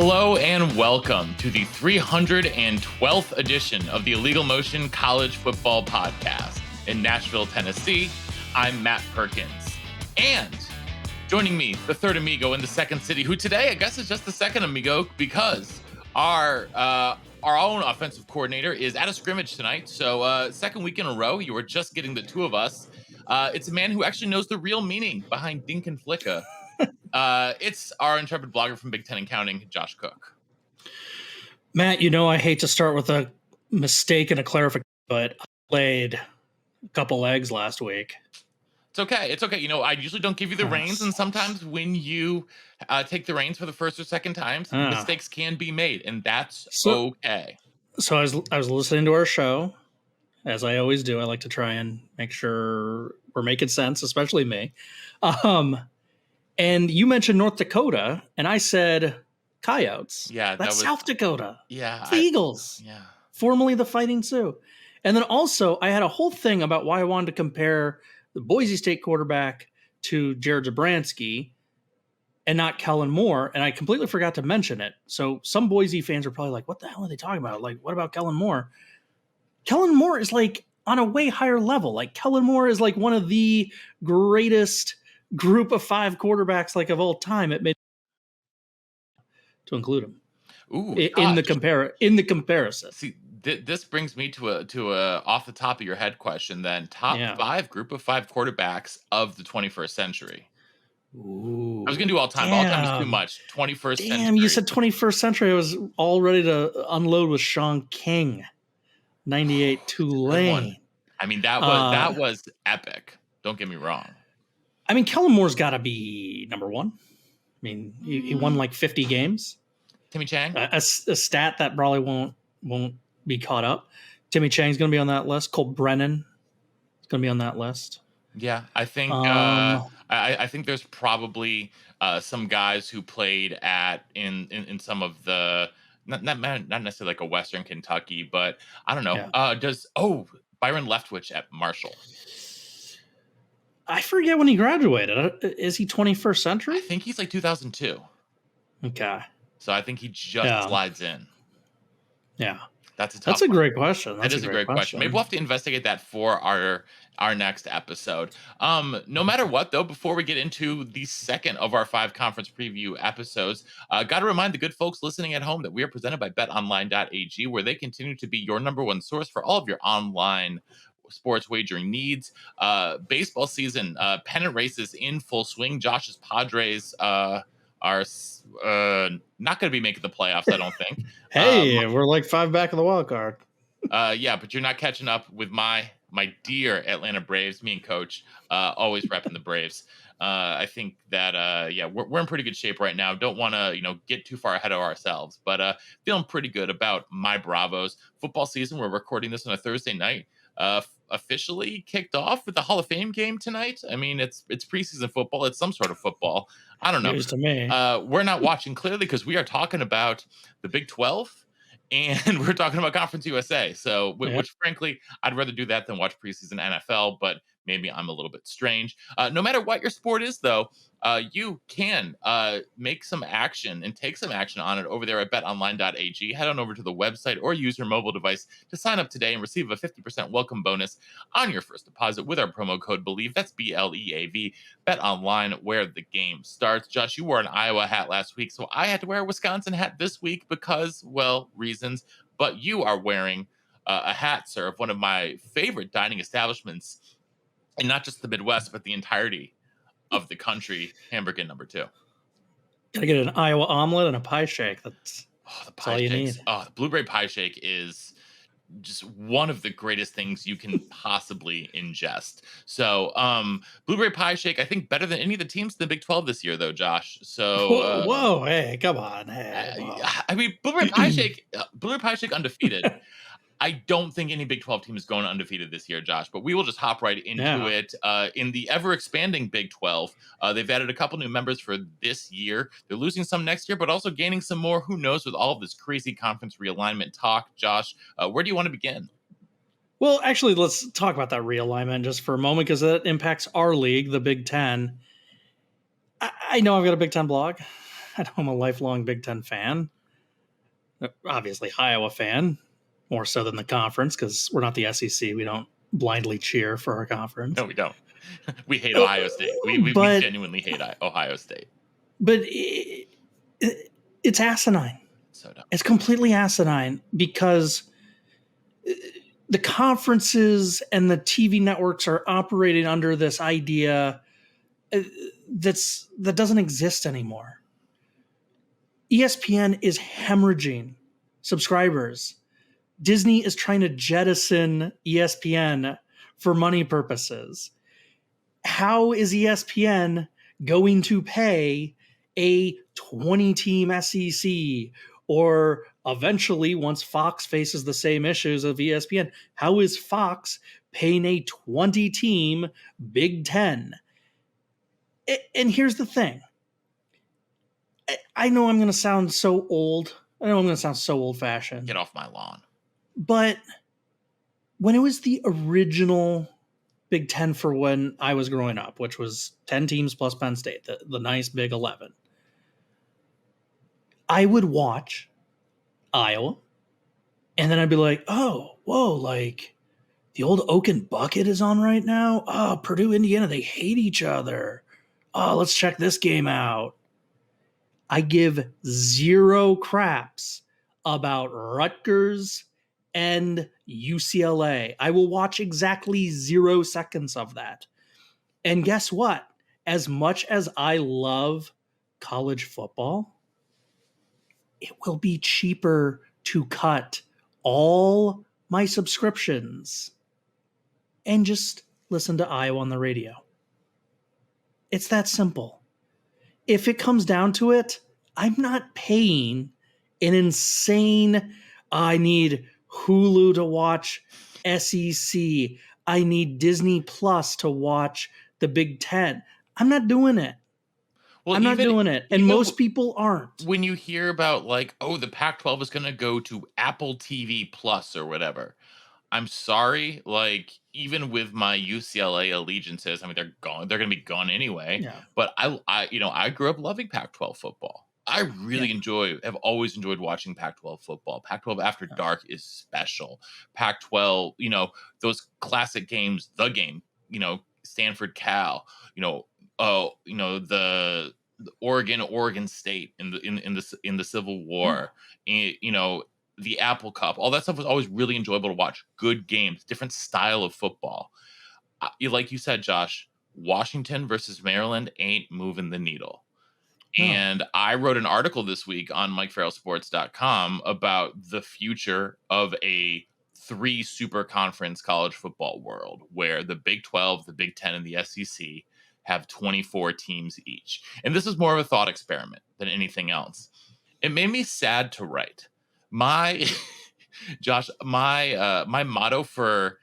Hello and welcome to the 312th edition of the Illegal Motion College Football Podcast. In Nashville, Tennessee, I'm Matt Perkins. And joining me, the third amigo in the second city, who today I guess is just the second amigo because our own offensive coordinator is at a scrimmage tonight. So second week in a row, you were just getting the two of us. It's a man who actually knows the real meaning behind Dink and Flicka. It's our intrepid blogger from Big Ten and Counting, Josh Cook. Matt, you know I hate to start with a mistake and a clarification, but I laid a couple eggs last week. It's okay. It's okay. You know, I usually don't give you the reins, and sometimes when you take the reins for the first or second times, mistakes can be made, and that's okay. So I was listening to our show, as I always do. I like to try and make sure we're making sense, especially me. And you mentioned North Dakota, and I said Coyotes. Yeah, that's South Dakota. Yeah, it's the Eagles. Yeah, formerly the Fighting Sioux. And then also, I had a whole thing about why I wanted to compare the Boise State quarterback to Jared Zabransky and not Kellen Moore, and I completely forgot to mention it. So some Boise fans are probably like, "What the hell are they talking about? Like, what about Kellen Moore?" Kellen Moore is like on a way higher level. Like Kellen Moore is like one of the greatest group of five quarterbacks like of all time. It made to include him in the comparison. See, this brings me to a off the top of your head question. Then top five group of five quarterbacks of the 21st century. Ooh, I was gonna do all time. All time is too much. 21st century. Damn, you said 21st century. I was all ready to unload with Sean King, 98 Tulane. I mean that was epic. Don't get me wrong. I mean, Kellen Moore's got to be number one. I mean, he won like 50 games. Timmy Chang, a stat that probably won't be caught up. Timmy Chang's going to be on that list. Cole Brennan is going to be on that list. Yeah, I think I think there's probably some guys who played in some of the not necessarily like a Western Kentucky, but I don't know. Yeah. Byron Leftwich at Marshall. I forget when he graduated. Is he 21st century? I think he's like 2002. Okay. So I think he just slides in. Yeah. That's a great question. That is a great question. Maybe we'll have to investigate that for our next episode. No matter what, though, before we get into the second of our 5 conference preview episodes, got to remind the good folks listening at home that we are presented by betonline.ag, where they continue to be your number one source for all of your online sports wagering needs. Baseball season, pennant races in full swing. Josh's Padres are not going to be making the playoffs, I don't think. Hey, we're like 5 back of the wild card. Yeah, but you're not catching up with my dear Atlanta Braves. Me and Coach always repping the Braves. I think that we're in pretty good shape right now. Don't want to get too far ahead of ourselves, but feeling pretty good about my Bravos. Football season. We're recording this on a Thursday night. Officially kicked off with the Hall of Fame game tonight. I mean, it's preseason football. It's some sort of football. I don't know. News to me. We're not watching clearly because we are talking about the Big 12 and we're talking about Conference USA. So, which frankly, I'd rather do that than watch preseason NFL, but maybe I'm a little bit strange. No matter what your sport is, though, you can make some action and take some action on it over there at betonline.ag. Head on over to the website or use your mobile device to sign up today and receive a 50% welcome bonus on your first deposit with our promo code BELIEVE. That's BLEAV. BetOnline, where the game starts. Josh, you wore an Iowa hat last week, so I had to wear a Wisconsin hat this week because, well, reasons. But you are wearing a hat, sir, of one of my favorite dining establishments, and not just the Midwest, but the entirety of the country, Hamburger number 2. Gotta get an Iowa omelet and a pie shake. That's all you need. The blueberry pie shake is just one of the greatest things you can possibly ingest. So, blueberry pie shake, I think better than any of the teams in the Big 12 this year, though, Josh. So, whoa, hey, come on. I mean, blueberry pie shake undefeated. I don't think any Big 12 team is going undefeated this year, Josh, but we will just hop right into it. In the ever-expanding Big 12, they've added a couple new members for this year. They're losing some next year, but also gaining some more. Who knows with all of this crazy conference realignment talk, Josh? Where do you want to begin? Well, actually, let's talk about that realignment just for a moment because that impacts our league, the Big Ten. I know I've got a Big Ten blog. I know I'm a lifelong Big Ten fan. Obviously, Iowa fan, more so than the conference because we're not the SEC. We don't blindly cheer for our conference. No, we don't. We hate Uh, Ohio State. We but genuinely hate Ohio State. but it's asinine. So dumb. It's completely asinine because the conferences and the TV networks are operating under this idea that doesn't exist anymore. ESPN is hemorrhaging subscribers. Disney is trying to jettison ESPN for money purposes. How is ESPN going to pay a 20-team SEC, or eventually, once Fox faces the same issues of ESPN, how is Fox paying a 20-team Big Ten? And here's the thing. I know I'm going to sound so old. I know I'm going to sound so old-fashioned. Get off my lawn. But when it was the original Big Ten for when I was growing up, which was 10 teams plus Penn State, the nice Big 11, I would watch Iowa, and then I'd be like, oh, whoa, like the old Oak and Bucket is on right now. Oh, Purdue, Indiana, they hate each other. Oh, let's check this game out. I give zero craps about Rutgers and UCLA. I will watch exactly 0 seconds of that. And guess what? As much as I love college football, it will be cheaper to cut all my subscriptions and just listen to Iowa on the radio. It's that simple. If it comes down to it, I'm not paying an insane, I need Hulu to watch SEC. I need Disney Plus to watch the Big Ten. I'm not doing it. Well, I'm not doing it. And most people aren't. When you hear about like, oh, the Pac-12 is going to go to Apple TV Plus or whatever, I'm sorry. Like, even with my UCLA allegiances, I mean, they're gone. They're going to be gone anyway. Yeah. But I grew up loving Pac-12 football. I really have always enjoyed watching Pac-12 football. Pac-12 After Dark is special. Pac-12, those classic games, the game, Stanford, Cal, the Oregon State in the Civil War, the Apple Cup, all that stuff was always really enjoyable to watch. Good games, different style of football. Like you said, Josh, Washington versus Maryland ain't moving the needle. And I wrote an article this week on MikeFarrellSports.com about the future of a 3 super conference college football world where the Big 12, the Big 10, and the SEC have 24 teams each. And this is more of a thought experiment than anything else. It made me sad to write. My motto for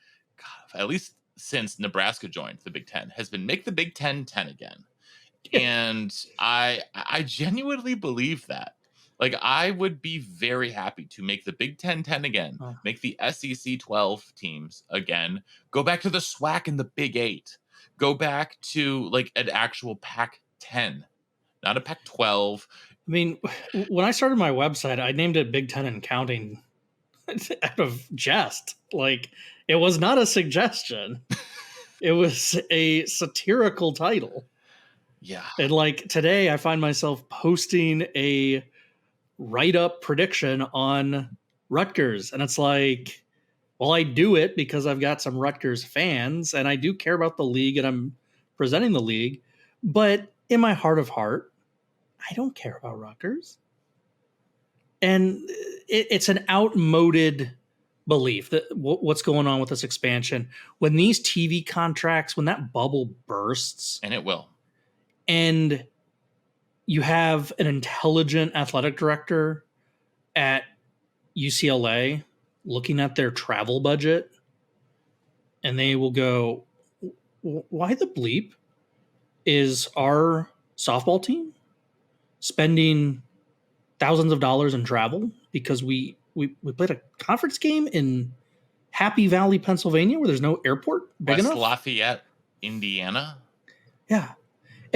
at least since Nebraska joined the Big Ten has been make the Big Ten 10 again. And I genuinely believe that. Like, I would be very happy to make the Big Ten 10 again, make the SEC 12 teams again, go back to the SWAC and the Big 8, go back to like an actual Pac 10, not a Pac 12. I mean, when I started my website, I named it Big Ten and Counting out of jest. Like, it was not a suggestion. It was a satirical title. Yeah. And like today, I find myself posting a write-up prediction on Rutgers. And it's like, well, I do it because I've got some Rutgers fans and I do care about the league and I'm presenting the league. But in my heart of heart, I don't care about Rutgers. And it's an outmoded belief that what's going on with this expansion. When these TV contracts, when that bubble bursts. And it will. And you have an intelligent athletic director at UCLA looking at their travel budget, and they will go, why the bleep is our softball team spending thousands of dollars in travel because we played a conference game in Happy Valley, Pennsylvania, where there's no airport big enough? West Lafayette, Indiana? Yeah.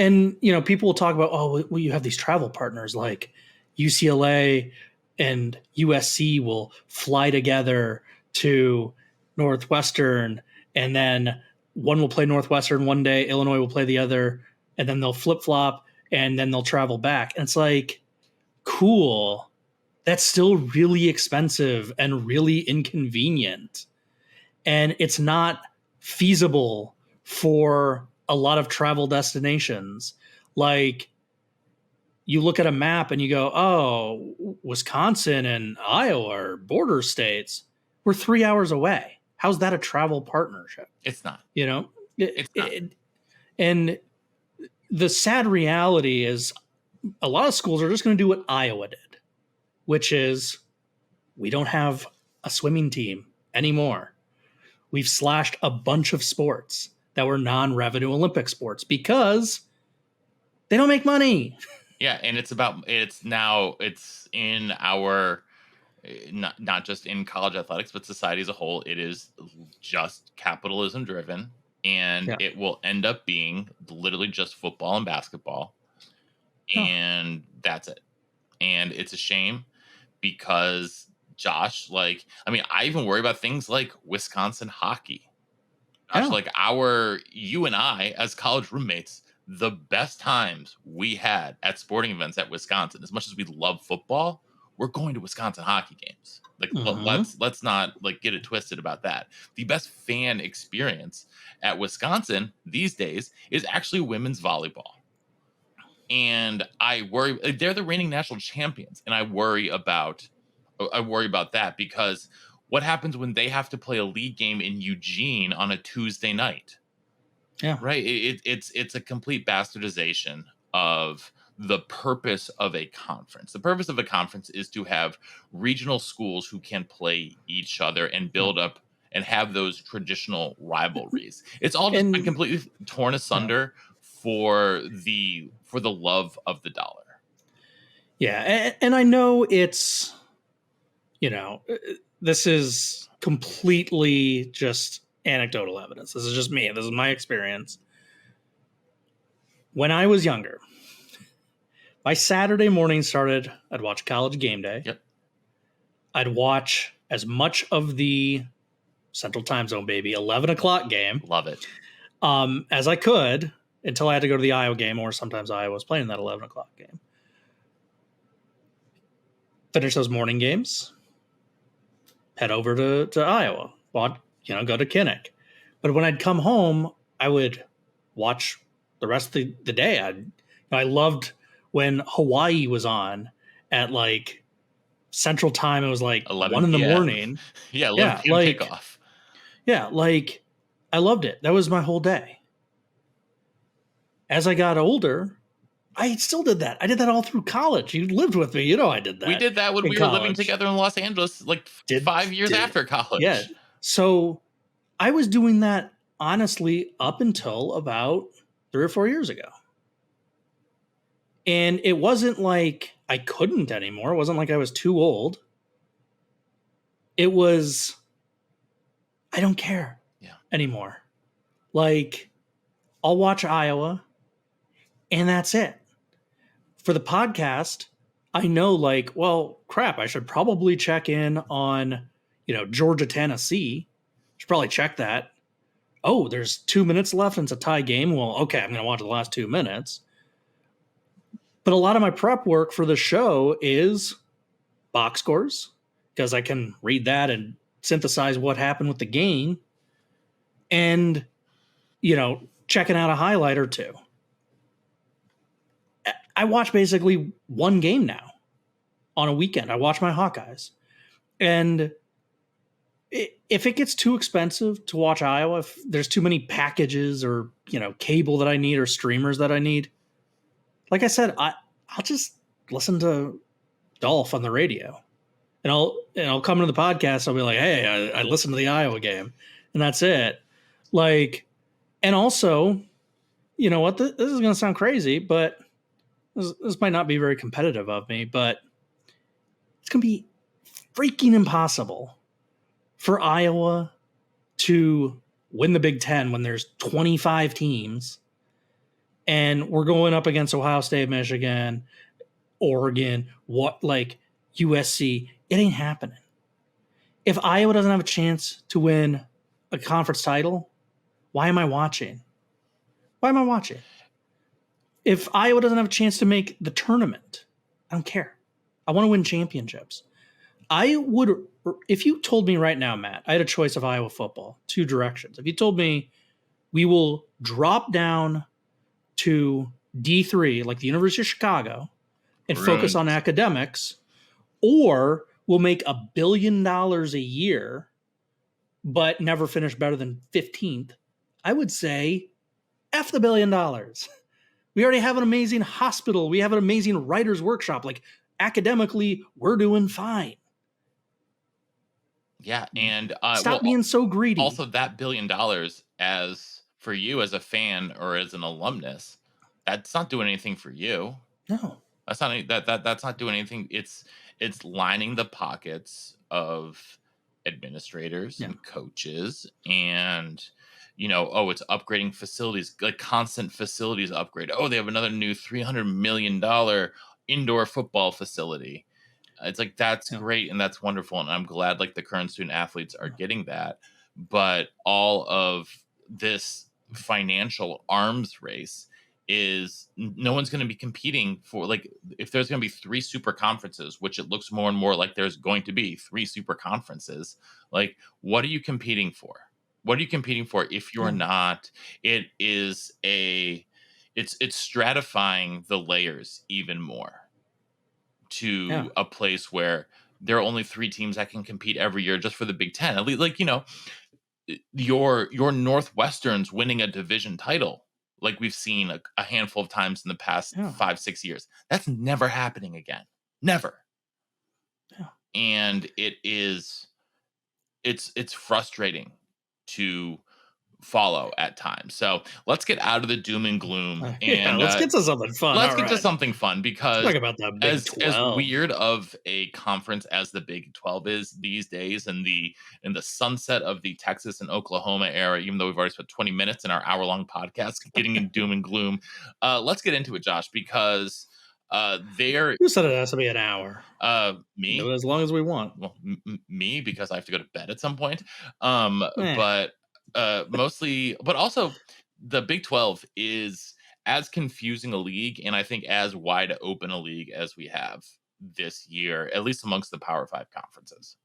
And, people will talk about, well, you have these travel partners like UCLA and USC will fly together to Northwestern, and then one will play Northwestern one day, Illinois will play the other, and then they'll flip flop, and then they'll travel back. And it's like, cool. That's still really expensive and really inconvenient. And it's not feasible for a lot of travel destinations. Like, you look at a map and you go, oh, Wisconsin and Iowa are border states. We're 3 hours away. How's that a travel partnership? It's not. You know? It's not. And the sad reality is a lot of schools are just going to do what Iowa did, which is we don't have a swimming team anymore. We've slashed a bunch of sports that were non-revenue Olympic sports because they don't make money. Yeah, and it's in our not just in college athletics, but society as a whole. It is just capitalism driven, and it will end up being literally just football and basketball, and that's it. And it's a shame because Josh, like, I mean, I even worry about things like Wisconsin hockey. Josh, like you and I as college roommates, the best times we had at sporting events at Wisconsin, as much as we love football, we're going to Wisconsin hockey games. Like, let's not like get it twisted about that. The best fan experience at Wisconsin these days is actually women's volleyball. And I worry, they're the reigning national champions, and I worry about that because what happens when they have to play a league game in Eugene on a Tuesday night? Yeah. Right. It's a complete bastardization of the purpose of a conference. The purpose of a conference is to have regional schools who can play each other and build up and have those traditional rivalries. It's all just been completely torn asunder for the love of the dollar. Yeah. And I know it's, this is completely just anecdotal evidence. This is just me. This is my experience. When I was younger, my Saturday morning started, I'd watch College Game Day. Yep. I'd watch as much of the Central Time Zone, baby, 11 o'clock game. Love it. As I could until I had to go to the Iowa game, or sometimes Iowa was playing that 11 o'clock game. Finish those morning games, head over to Iowa, go to Kinnick. But when I'd come home, I would watch the rest of the day. I loved when Hawaii was on at like Central Time. It was like 1 in the morning. Yeah, 11 p.m. kickoff. Yeah, like I loved it. That was my whole day. As I got older, I still did that. I did that all through college. You lived with me. I did that. We did that when we were living together in Los Angeles, like 5 years after college. Yeah. So I was doing that honestly up until about 3 or 4 years ago. And it wasn't like I couldn't anymore. It wasn't like I was too old. It was, I don't care anymore. Like, I'll watch Iowa, and that's it. For the podcast, I know, like, well, crap, I should probably check in on, Georgia, Tennessee. Should probably check that. Oh, there's 2 minutes left and it's a tie game. Well, okay, I'm going to watch the last 2 minutes. But a lot of my prep work for the show is box scores, because I can read that and synthesize what happened with the game, and, checking out a highlight or two. I watch basically one game now on a weekend. I watch my Hawkeyes. And if it gets too expensive to watch Iowa, if there's too many packages or, cable that I need or streamers that I need, like I said, I'll just listen to Dolph on the radio, and I'll come into the podcast. I'll be like, hey, I listened to the Iowa game, and that's it. Like, and also, you know what? This is going to sound crazy, but this might not be very competitive of me, but it's going to be freaking impossible for Iowa to win the Big Ten when there's 25 teams. And we're going up against Ohio State, Michigan, Oregon. USC. It ain't happening. If Iowa doesn't have a chance to win a conference title, why am I watching? Why am I watching? If Iowa doesn't have a chance to make the tournament, I don't care. I want to win championships. I would, if you told me right now, Matt, I had a choice of Iowa football, two directions. If you told me we will drop down to D3, like the University of Chicago, and focus on academics, or we'll make $1 billion a year, but never finish better than 15th, I would say, F the $1 billion. We already have an amazing hospital. We have an amazing writer's workshop. Like, academically, we're doing fine. Yeah, and stop being so greedy. Also, that $1 billion, as for you as a fan or as an alumnus, that's not doing anything for you. No, that's not that's not doing anything. It's lining the pockets of administrators and coaches, and it's upgrading facilities, like constant facilities upgrade. Oh, they have another new $300 million indoor football facility. It's like, that's great and that's wonderful, and I'm glad like the current student athletes are getting that. But all of this financial arms race is, no one's going to be competing for, like, if there's going to be 3 super conferences, which it looks more and more like there's going to be 3 super conferences, like, what are you competing for? What are you competing for if you're not? It's stratifying the layers even more to a place where there are only 3 teams that can compete every year just for the Big Ten. At least, like, your Northwestern's winning a division title, like we've seen a handful of times in the past 5-6 years. That's never happening again. Never. And it's frustrating to follow at times. So let's get out of the doom and gloom, and let's get to something fun. Let's get to something fun, because let's talk about that Big 12. As weird of a conference as the Big 12 is these days, and the sunset of the Texas and Oklahoma era, even though we've already spent 20 minutes in our hour-long podcast getting in doom and gloom, let's get into it, Josh, because who said it has to be an hour? Me, as long as we want. Well, me, because I have to go to bed at some point. But mostly, but also the Big 12 is as confusing a league, and I think as wide open a league as we have this year, at least amongst the Power 5 conferences.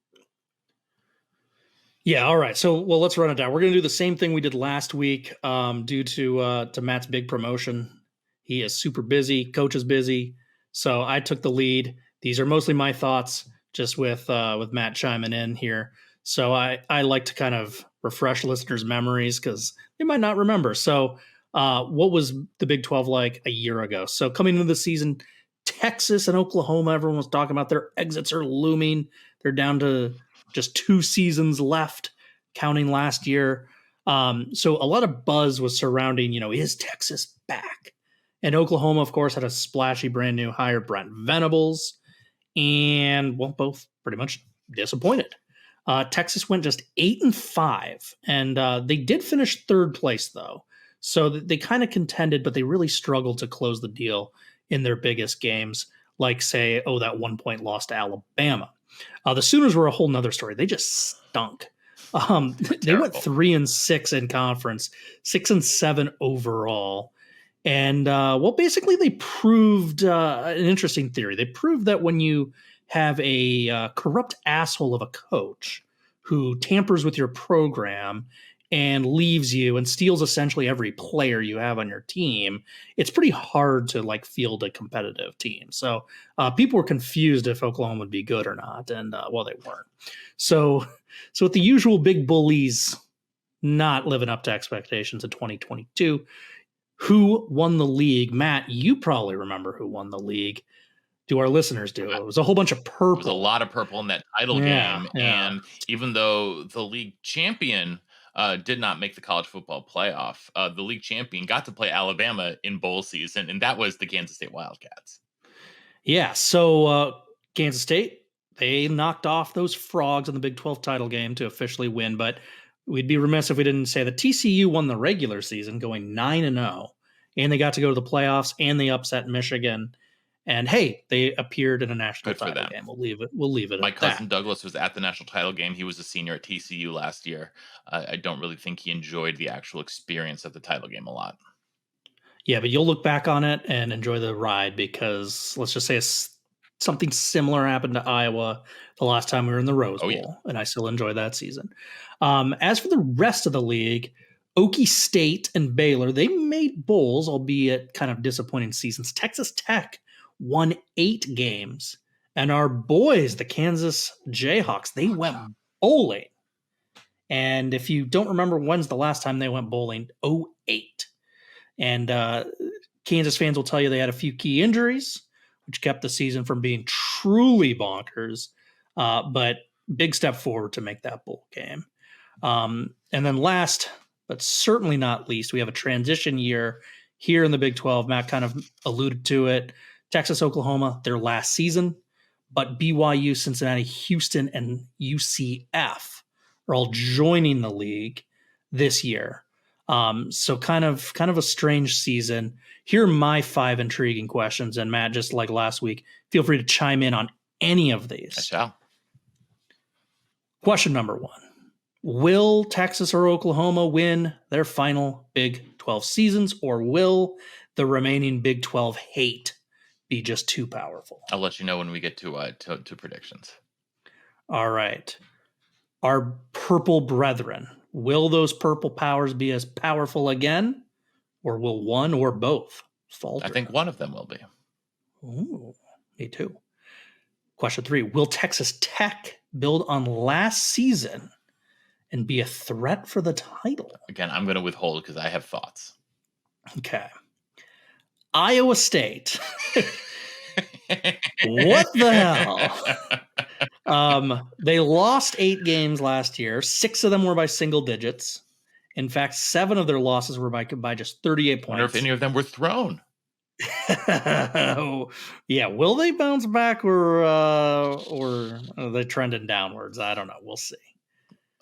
Yeah, all right. So, well, let's run it down. We're going to do the same thing we did last week, due to Matt's big promotion. He is super busy. Coach is busy. So I took the lead. These are mostly my thoughts, just with Matt chiming in here. So I like to kind of refresh listeners' memories because they might not remember. So what was the Big 12 like a year ago? So coming into the season, Texas and Oklahoma, everyone was talking about their exits are looming. They're down to just 2 seasons left, counting last year. So a lot of buzz was surrounding, is Texas back? And Oklahoma, of course, had a splashy brand new hire, Brent Venables, and both pretty much disappointed. Texas went just 8-5, and they did finish 3rd place though. So they kind of contended, but they really struggled to close the deal in their biggest games, like say, that 1-point loss to Alabama. The Sooners were a whole nother story. They just stunk. They went 3-6 in conference, 6-7 overall. And basically they proved an interesting theory. They proved that when you have a corrupt asshole of a coach who tampers with your program and leaves you and steals essentially every player you have on your team, it's pretty hard to like field a competitive team. So people were confused if Oklahoma would be good or not, and they weren't. So with the usual big bullies not living up to expectations in 2022, who won the league? Matt, you probably remember who won the league. Do our listeners do? It was a whole bunch of purple. There was a lot of purple in that title game. Yeah. And even though the league champion did not make the college football playoff, the league champion got to play Alabama in bowl season, and that was the Kansas State Wildcats. Yeah, so Kansas State, they knocked off those frogs in the Big 12 title game to officially win, but we'd be remiss if we didn't say that TCU won the regular season, going 9-0, and they got to go to the playoffs, and they upset Michigan. And hey, they appeared in a national Good for title them. game. We'll leave it My at cousin that. Douglas was at the national title game. He was a senior at TCU last year. I don't really think he enjoyed the actual experience of the title game a lot. Yeah, but you'll look back on it and enjoy the ride because let's just say something similar happened to Iowa the last time we were in the Rose Oh, yeah. Bowl, and I still enjoy that season. As for the rest of the league, Okie State and Baylor, they made bowls, albeit kind of disappointing seasons. Texas Tech won 8 games, and our boys, the Kansas Jayhawks, they went bowling. And if you don't remember when's the last time they went bowling, '08. And Kansas fans will tell you they had a few key injuries, which kept the season from being truly bonkers. But big step forward to make that bowl game. And then last, but certainly not least, we have a transition year here in the Big 12. Matt kind of alluded to it. Texas, Oklahoma, their last season. But BYU, Cincinnati, Houston, and UCF are all joining the league this year. So kind of a strange season. Here are my 5 intriguing questions, and Matt, just like last week, feel free to chime in on any of these. I shall. Question number 1. Will Texas or Oklahoma win their final Big 12 seasons, or will the remaining Big 12 hate be just too powerful? I'll let you know when we get to predictions. All right. Our purple brethren, will those purple powers be as powerful again, or will one or both falter? I think one of them will be. Ooh, me too. Question 3. Will Texas Tech build on last season and be a threat for the title? Again, I'm going to withhold because I have thoughts. Okay. Iowa State. What the hell? They lost 8 games last year. 6 of them were by single digits. In fact, 7 of their losses were by just 38 points. I wonder if any of them were thrown. Yeah, will they bounce back or are they trending downwards? I don't know. We'll see.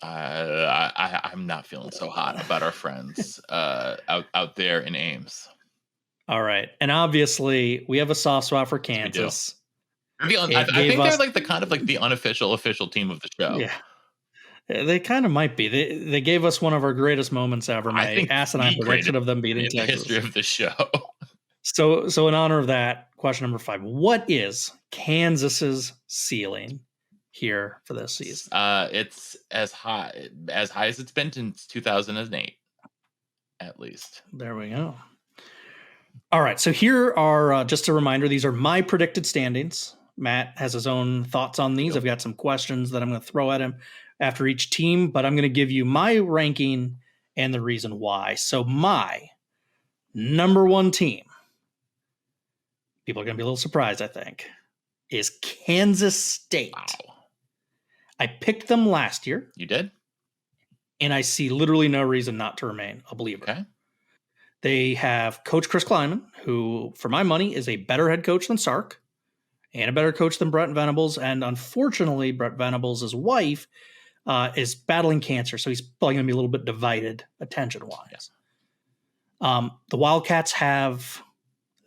I'm not feeling so hot about our friends out there in Ames. All right, and obviously we have a soft spot for Kansas. I think they're like the kind of like the unofficial official team of the show. Yeah, they kind of might be. They gave us one of our greatest moments ever. I think asinine prediction of them beating in Texas. the history of the show. So in honor of that, question number 5: what is Kansas's ceiling here for this season? It's as high as it's been since 2008, at least. There we go. All right, so here are just a reminder. These are my predicted standings. Matt has his own thoughts on these. Yep. I've got some questions that I'm going to throw at him after each team, but I'm going to give you my ranking and the reason why. So my number 1 team, people are going to be a little surprised, I think, is Kansas State. Wow. I picked them last year. You did? And I see literally no reason not to remain a believer. Okay. They have Coach Chris Klieman, who, for my money, is a better head coach than Sark and a better coach than Brett Venables. And unfortunately, Brett Venables' wife is battling cancer, so he's probably going to be a little bit divided attention-wise. Yeah. The Wildcats have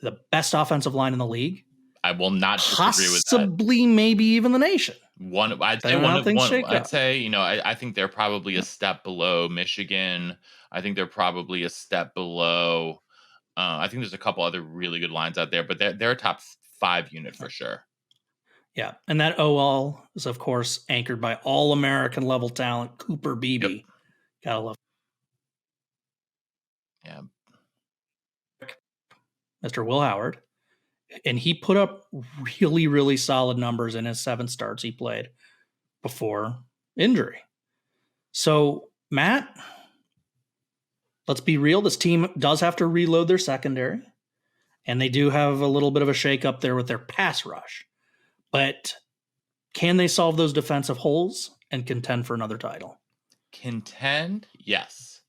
the best offensive line in the league. I will not disagree with that. Possibly, maybe even the nation. I'd say, I think they're probably a step below Michigan. I think they're probably a step below. I think there's a couple other really good lines out there, but they're a top 5 unit for sure. Yeah, and that OL is, of course, anchored by all-American level talent, Cooper Beebe. Yep. Gotta love. Yeah. Mr. Will Howard. And he put up really, really solid numbers in his 7 starts he played before injury. So, Matt, let's be real. This team does have to reload their secondary, and they do have a little bit of a shakeup there with their pass rush. But can they solve those defensive holes and contend for another title? Contend? Yes.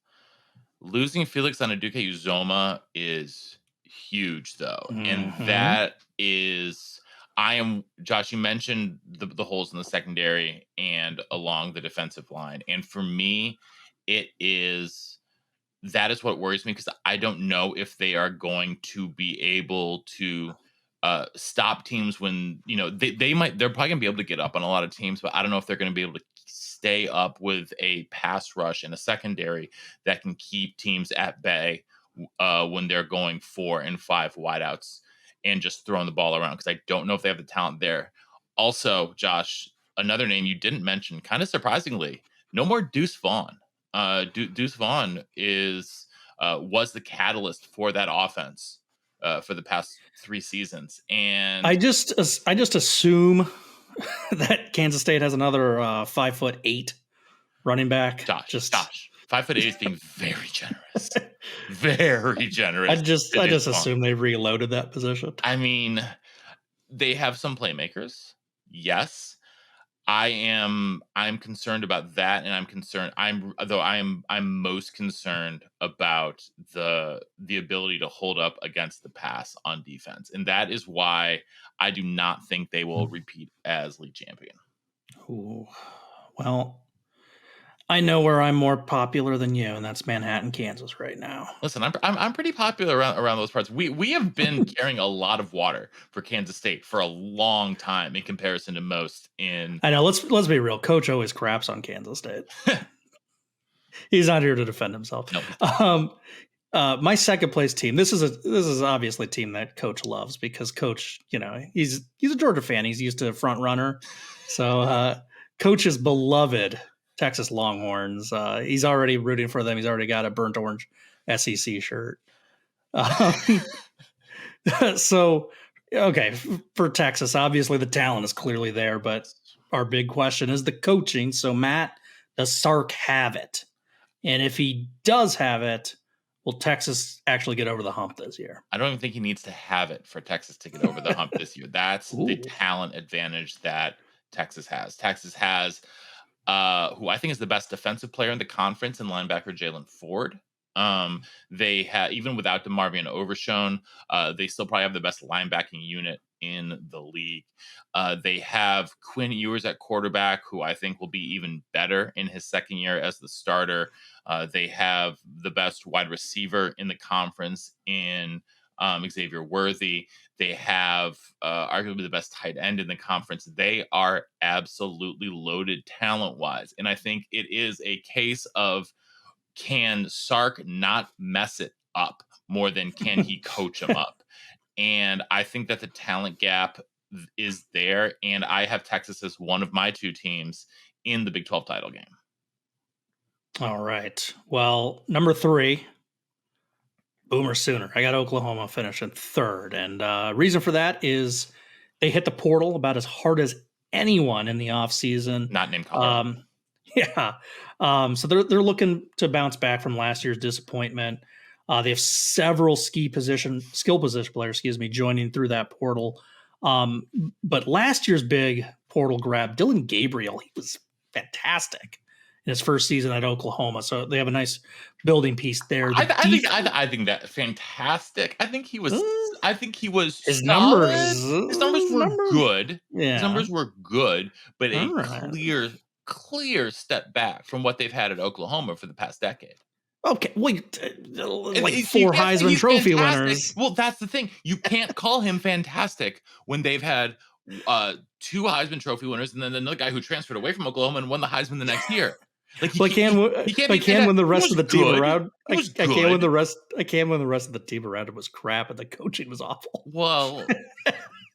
Losing Felix Anaduke-Uzoma is huge, though. Mm-hmm. And that is, Josh, you mentioned the holes in the secondary and along the defensive line. And for me, that is what worries me, because I don't know if they are going to be able to stop teams when, they're probably gonna be able to get up on a lot of teams, but I don't know if they're gonna be able to stay up with a pass rush and a secondary that can keep teams at bay when they're going 4 and 5 wideouts and just throwing the ball around, because I don't know if they have the talent there. Also, Josh, another name you didn't mention, kind of surprisingly, no more Deuce Vaughn. Deuce Vaughn was the catalyst for that offense for the past 3 seasons, I and just assume that Kansas State has another 5'8" running back. Josh, 5'8" is being very generous, very I generous. just to I Deuce just Vaughn. assume they reloaded that position. I mean, they have some playmakers. Yes. I'm concerned about that, and I'm most concerned about the ability to hold up against the pass on defense. And that is why I do not think they will repeat as league champion. Ooh. Well, I know where I'm more popular than you, and that's Manhattan, Kansas right now. Listen, I'm pretty popular around those parts. We have been carrying a lot of water for Kansas State for a long time in comparison to most in I know. Let's be real. Coach always craps on Kansas State. He's not here to defend himself. no. My second place team. This is obviously a team that Coach loves because Coach, he's a Georgia fan. He's used to front runner, so Coach's beloved Texas Longhorns. He's already rooting for them. He's already got a burnt orange SEC shirt. So, okay, for Texas, obviously the talent is clearly there, but our big question is the coaching. So, Matt, does Sark have it? And if he does have it, will Texas actually get over the hump this year? I don't even think he needs to have it for Texas to get over the hump this year. That's the Ooh. talent advantage that Texas has. Texas has who I think is the best defensive player in the conference in linebacker Jalen Ford. They have, even without DeMarvion Overshone, they still probably have the best linebacking unit in the league. They have Quinn Ewers at quarterback, who I think will be even better in his second year as the starter. They have the best wide receiver in the conference in Xavier Worthy. They have arguably the best tight end in the conference. They are absolutely loaded talent-wise. And I think it is a case of, can Sark not mess it up more than can he coach him up? And I think that the talent gap is there. And I have Texas as one of my two teams in the Big 12 title game. All right. Well, number 3, Boomer Sooner. I got Oklahoma finishing third. And reason for that is they hit the portal about as hard as anyone in the offseason. Not named Colorado. Yeah. So they're looking to bounce back from last year's disappointment. They have several skill position players, joining through that portal. But last year's big portal grab, Dylan Gabriel, he was fantastic in his first season at Oklahoma. So they have a nice building piece there. I think that fantastic. I think he was. I think he was. His solid. numbers. His numbers were good. Yeah. His numbers were good, but a right. clear step back from what they've had at Oklahoma for the past decade. Okay, wait, like 4 Heisman Trophy winners. Well, that's the thing. You can't call him fantastic when they've had 2 Heisman Trophy winners, and then another guy who transferred away from Oklahoma and won the Heisman the next year. Like he can't win the rest of the team around. I can't win the rest. I can't win the rest of the team around. It was crap, and the coaching was awful. Well,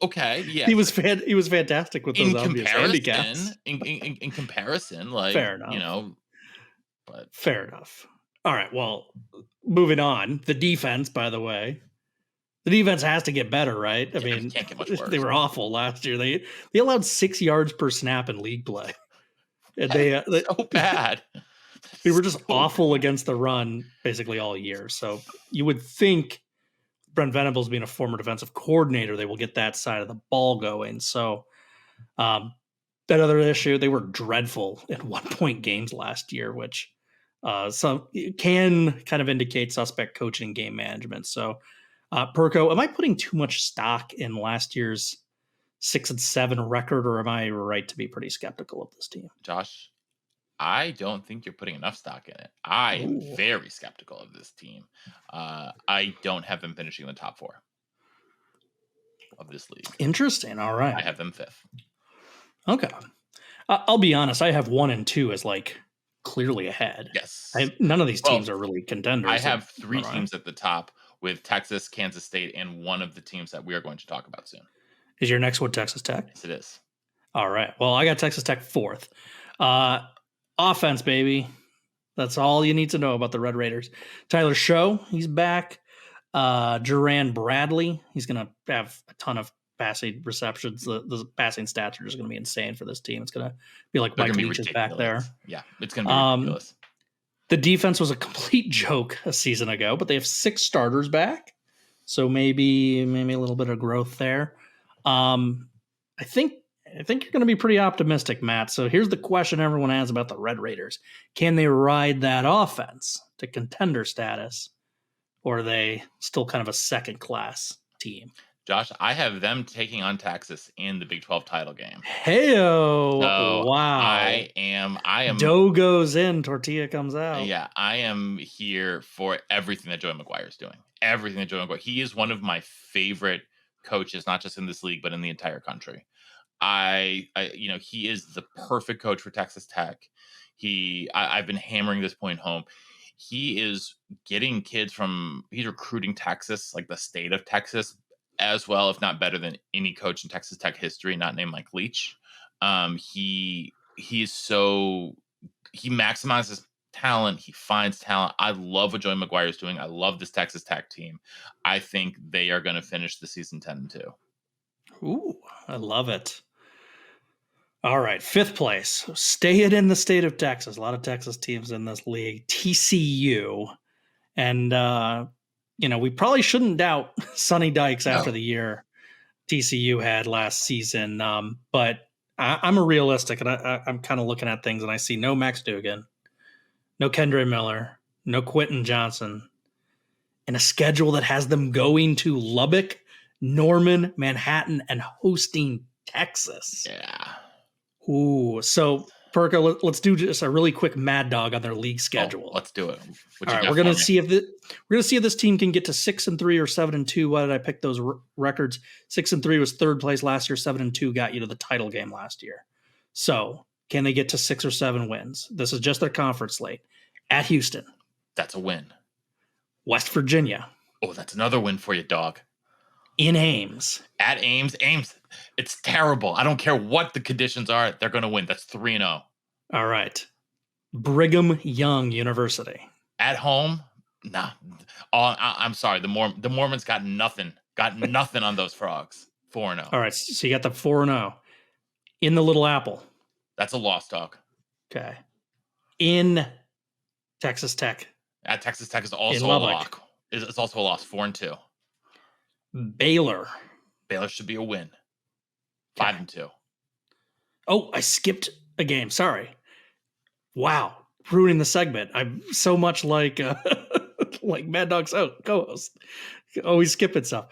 okay, yeah, he was fantastic with those obvious handicaps. In comparison, like, fair enough. But fair enough. All right, well, moving on. The defense, by the way, the defense has to get better, right? I mean, can't get much worse. They were awful last year. They allowed 6 yards per snap in league play. And they so bad. They were just awful against the run basically all year. So you would think Brent Venables being a former defensive coordinator, they will get that side of the ball going. So that other issue, they were dreadful in 1-point games last year, which some can kind of indicate suspect coaching and game management. So Perko, am I putting too much stock in last year's 6-7 record, or am I right to be pretty skeptical of this team? Josh, I don't think you're putting enough stock in it. I am very skeptical of this team. I don't have them finishing in the top 4. of this league. Interesting. All right. I have them 5th. Okay. I'll be honest. I have 1 and 2 as like clearly ahead. Yes. None of these teams are really contenders. I have 3 right? teams at the top with Texas, Kansas State, and one of the teams that we are going to talk about soon. Is your next one Texas Tech? Yes, it is. All right. Well, I got Texas Tech 4th. Offense, baby. That's all you need to know about the Red Raiders. Tyler Show, he's back. Duran Bradley, he's going to have a ton of passing receptions. The passing stats are just going to be insane for this team. It's going to be like Mike Leach is back there. Yeah, it's going to be ridiculous. The defense was a complete joke a season ago, but they have 6 starters back. So maybe a little bit of growth there. I think you're going to be pretty optimistic, Matt. So here's the question everyone has about the Red Raiders. Can they ride that offense to contender status, or are they still kind of a second-class team? Josh, I have them taking on Texas in the Big 12 title game. Hey-o. So wow. I am dough goes in, tortilla comes out. Yeah, I am here for everything that Joey McGuire is doing. Everything that Joey McGuire. He is one of my favorite coaches, not just in this league, but in the entire country. He is the perfect coach for Texas Tech. I've been hammering this point home. He is getting kids he's recruiting Texas, like the state of Texas, as well, if not better than any coach in Texas Tech history, not named Mike Leach. He maximizes talent. He finds talent. I love what Joey McGuire is doing. I love this Texas Tech team. I think they are going to finish the season 10-2. Ooh, I love it. All right, 5th place. Stay it in the state of Texas. A lot of Texas teams in this league. TCU. And, we probably shouldn't doubt Sonny Dykes after the year TCU had last season. But I'm a realistic, and I'm kind of looking at things, and I see no Max Dugan, no Kendre Miller, no Quentin Johnson, and a schedule that has them going to Lubbock, Norman, Manhattan, and hosting Texas. Yeah. Ooh, so Perko, let's do just a really quick Mad Dog on their league schedule. Let's do it. All right, we're gonna see if this team can get to 6-3 or 7-2. Why did I pick those records? 6-3 was 3rd place last year. 7-2 got you to the title game last year. So can they get to 6 or 7 wins? This is just their conference slate. At Houston, that's a win. West Virginia. Oh, that's another win for you, dog. In Ames. At Ames, it's terrible. I don't care what the conditions are. They're going to win. That's 3-0. All right. Brigham Young University. At home, nah. I'm sorry. The Mormons got nothing. Got nothing on those frogs. 4-0. All right. So you got the 4-0. In the Little Apple. That's a loss, dog. Okay. In Texas Tech. At Texas Tech is also a loss. It's also a loss. 4-2. Baylor should be a win. Okay. 5-2. Oh, I skipped a game. Sorry. Wow, ruining the segment. I'm so much like like Mad Dog's co-host, always skipping stuff.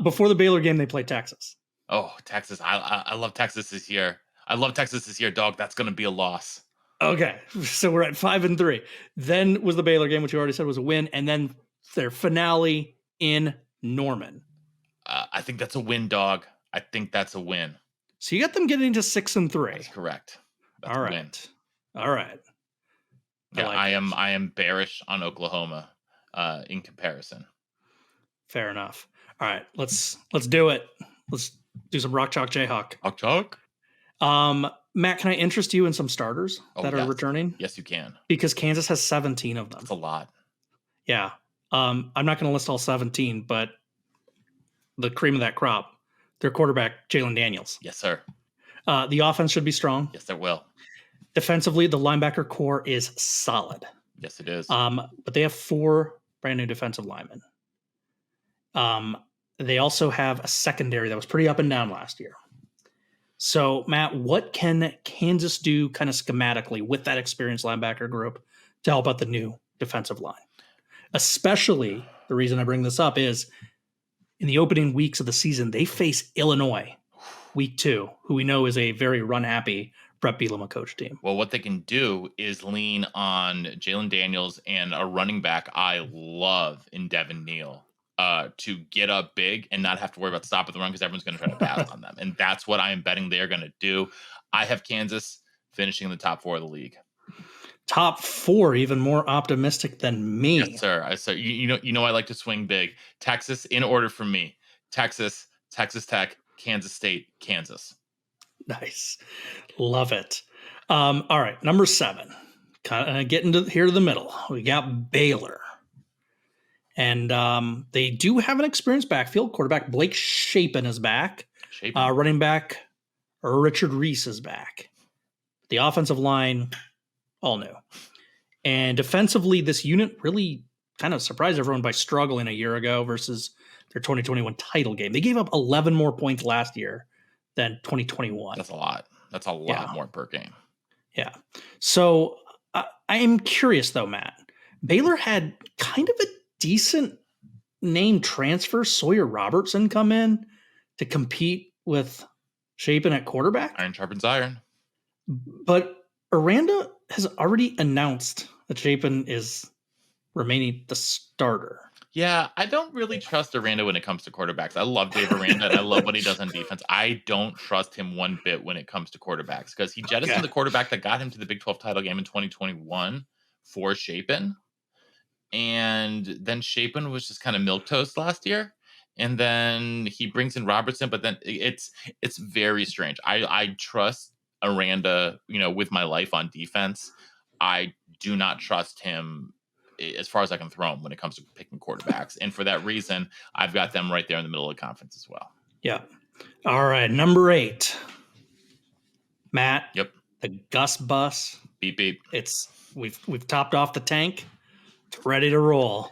Before the Baylor game, they played Texas. Oh, Texas! I love Texas this year. I love Texas this year, dog. That's going to be a loss. Okay, so we're at 5-3. Then was the Baylor game, which you already said was a win, and then their finale in Norman. I think that's a win, dog. I think that's a win. So you got them getting to 6-3. That's correct. That's all a right. win. All right. Yeah, I am bearish on Oklahoma in comparison. Fair enough. All right, let's do it. Let's do some Rock Chalk Jayhawk. Rock Chalk. Matt, can I interest you in some starters that are returning? Yes, you can. Because Kansas has 17 of them. That's a lot. Yeah. I'm not going to list all 17, but the cream of that crop, their quarterback, Jalen Daniels. Yes, sir. The offense should be strong. Yes, it will. Defensively, the linebacker core is solid. Yes, it is. But they have 4 brand new defensive linemen. They also have a secondary that was pretty up and down last year. So, Matt, what can Kansas do kind of schematically with that experienced linebacker group to help out the new defensive line? Especially, the reason I bring this up is in the opening weeks of the season, they face Illinois week 2, who we know is a very run-happy Brett Bielema coach team. Well, what they can do is lean on Jalen Daniels and a running back I love in Devin Neal. to get up big and not have to worry about stopping the run because everyone's going to try to pass on them. And that's what I am betting they're going to do. I have Kansas finishing in the top 4 of the league. Top 4, even more optimistic than me. Yes, sir. I like to swing big. Texas in order for me. Texas, Texas Tech, Kansas State, Kansas. Nice. Love it. All right, number 7. Kind of getting to the middle. We got Baylor. And they do have an experienced backfield. Quarterback Blake Shapen is back. Running back Richard Reese is back. The offensive line, all new. And defensively, this unit really kind of surprised everyone by struggling a year ago versus their 2021 title game. They gave up 11 more points last year than 2021. That's a lot. That's a lot more per game. Yeah. So I am curious, though, Matt. Baylor had kind of a decent name transfer, Sawyer Robertson, come in to compete with Shapen at quarterback. Iron sharpens iron. But Aranda has already announced that Shapen is remaining the starter. Yeah, I don't really trust Aranda when it comes to quarterbacks. I love Dave Aranda, and I love what he does on defense. I don't trust him one bit when it comes to quarterbacks because he jettisoned the quarterback that got him to the Big 12 title game in 2021 for Shapen. And then Shapen was just kind of milquetoast last year. And then he brings in Robertson, but then it's very strange. I trust Aranda, with my life on defense. I do not trust him as far as I can throw him when it comes to picking quarterbacks. And for that reason, I've got them right there in the middle of the conference as well. Yeah. All right. Number 8. Matt. Yep. The Gus bus. Beep, beep. We've topped off the tank. It's ready to roll.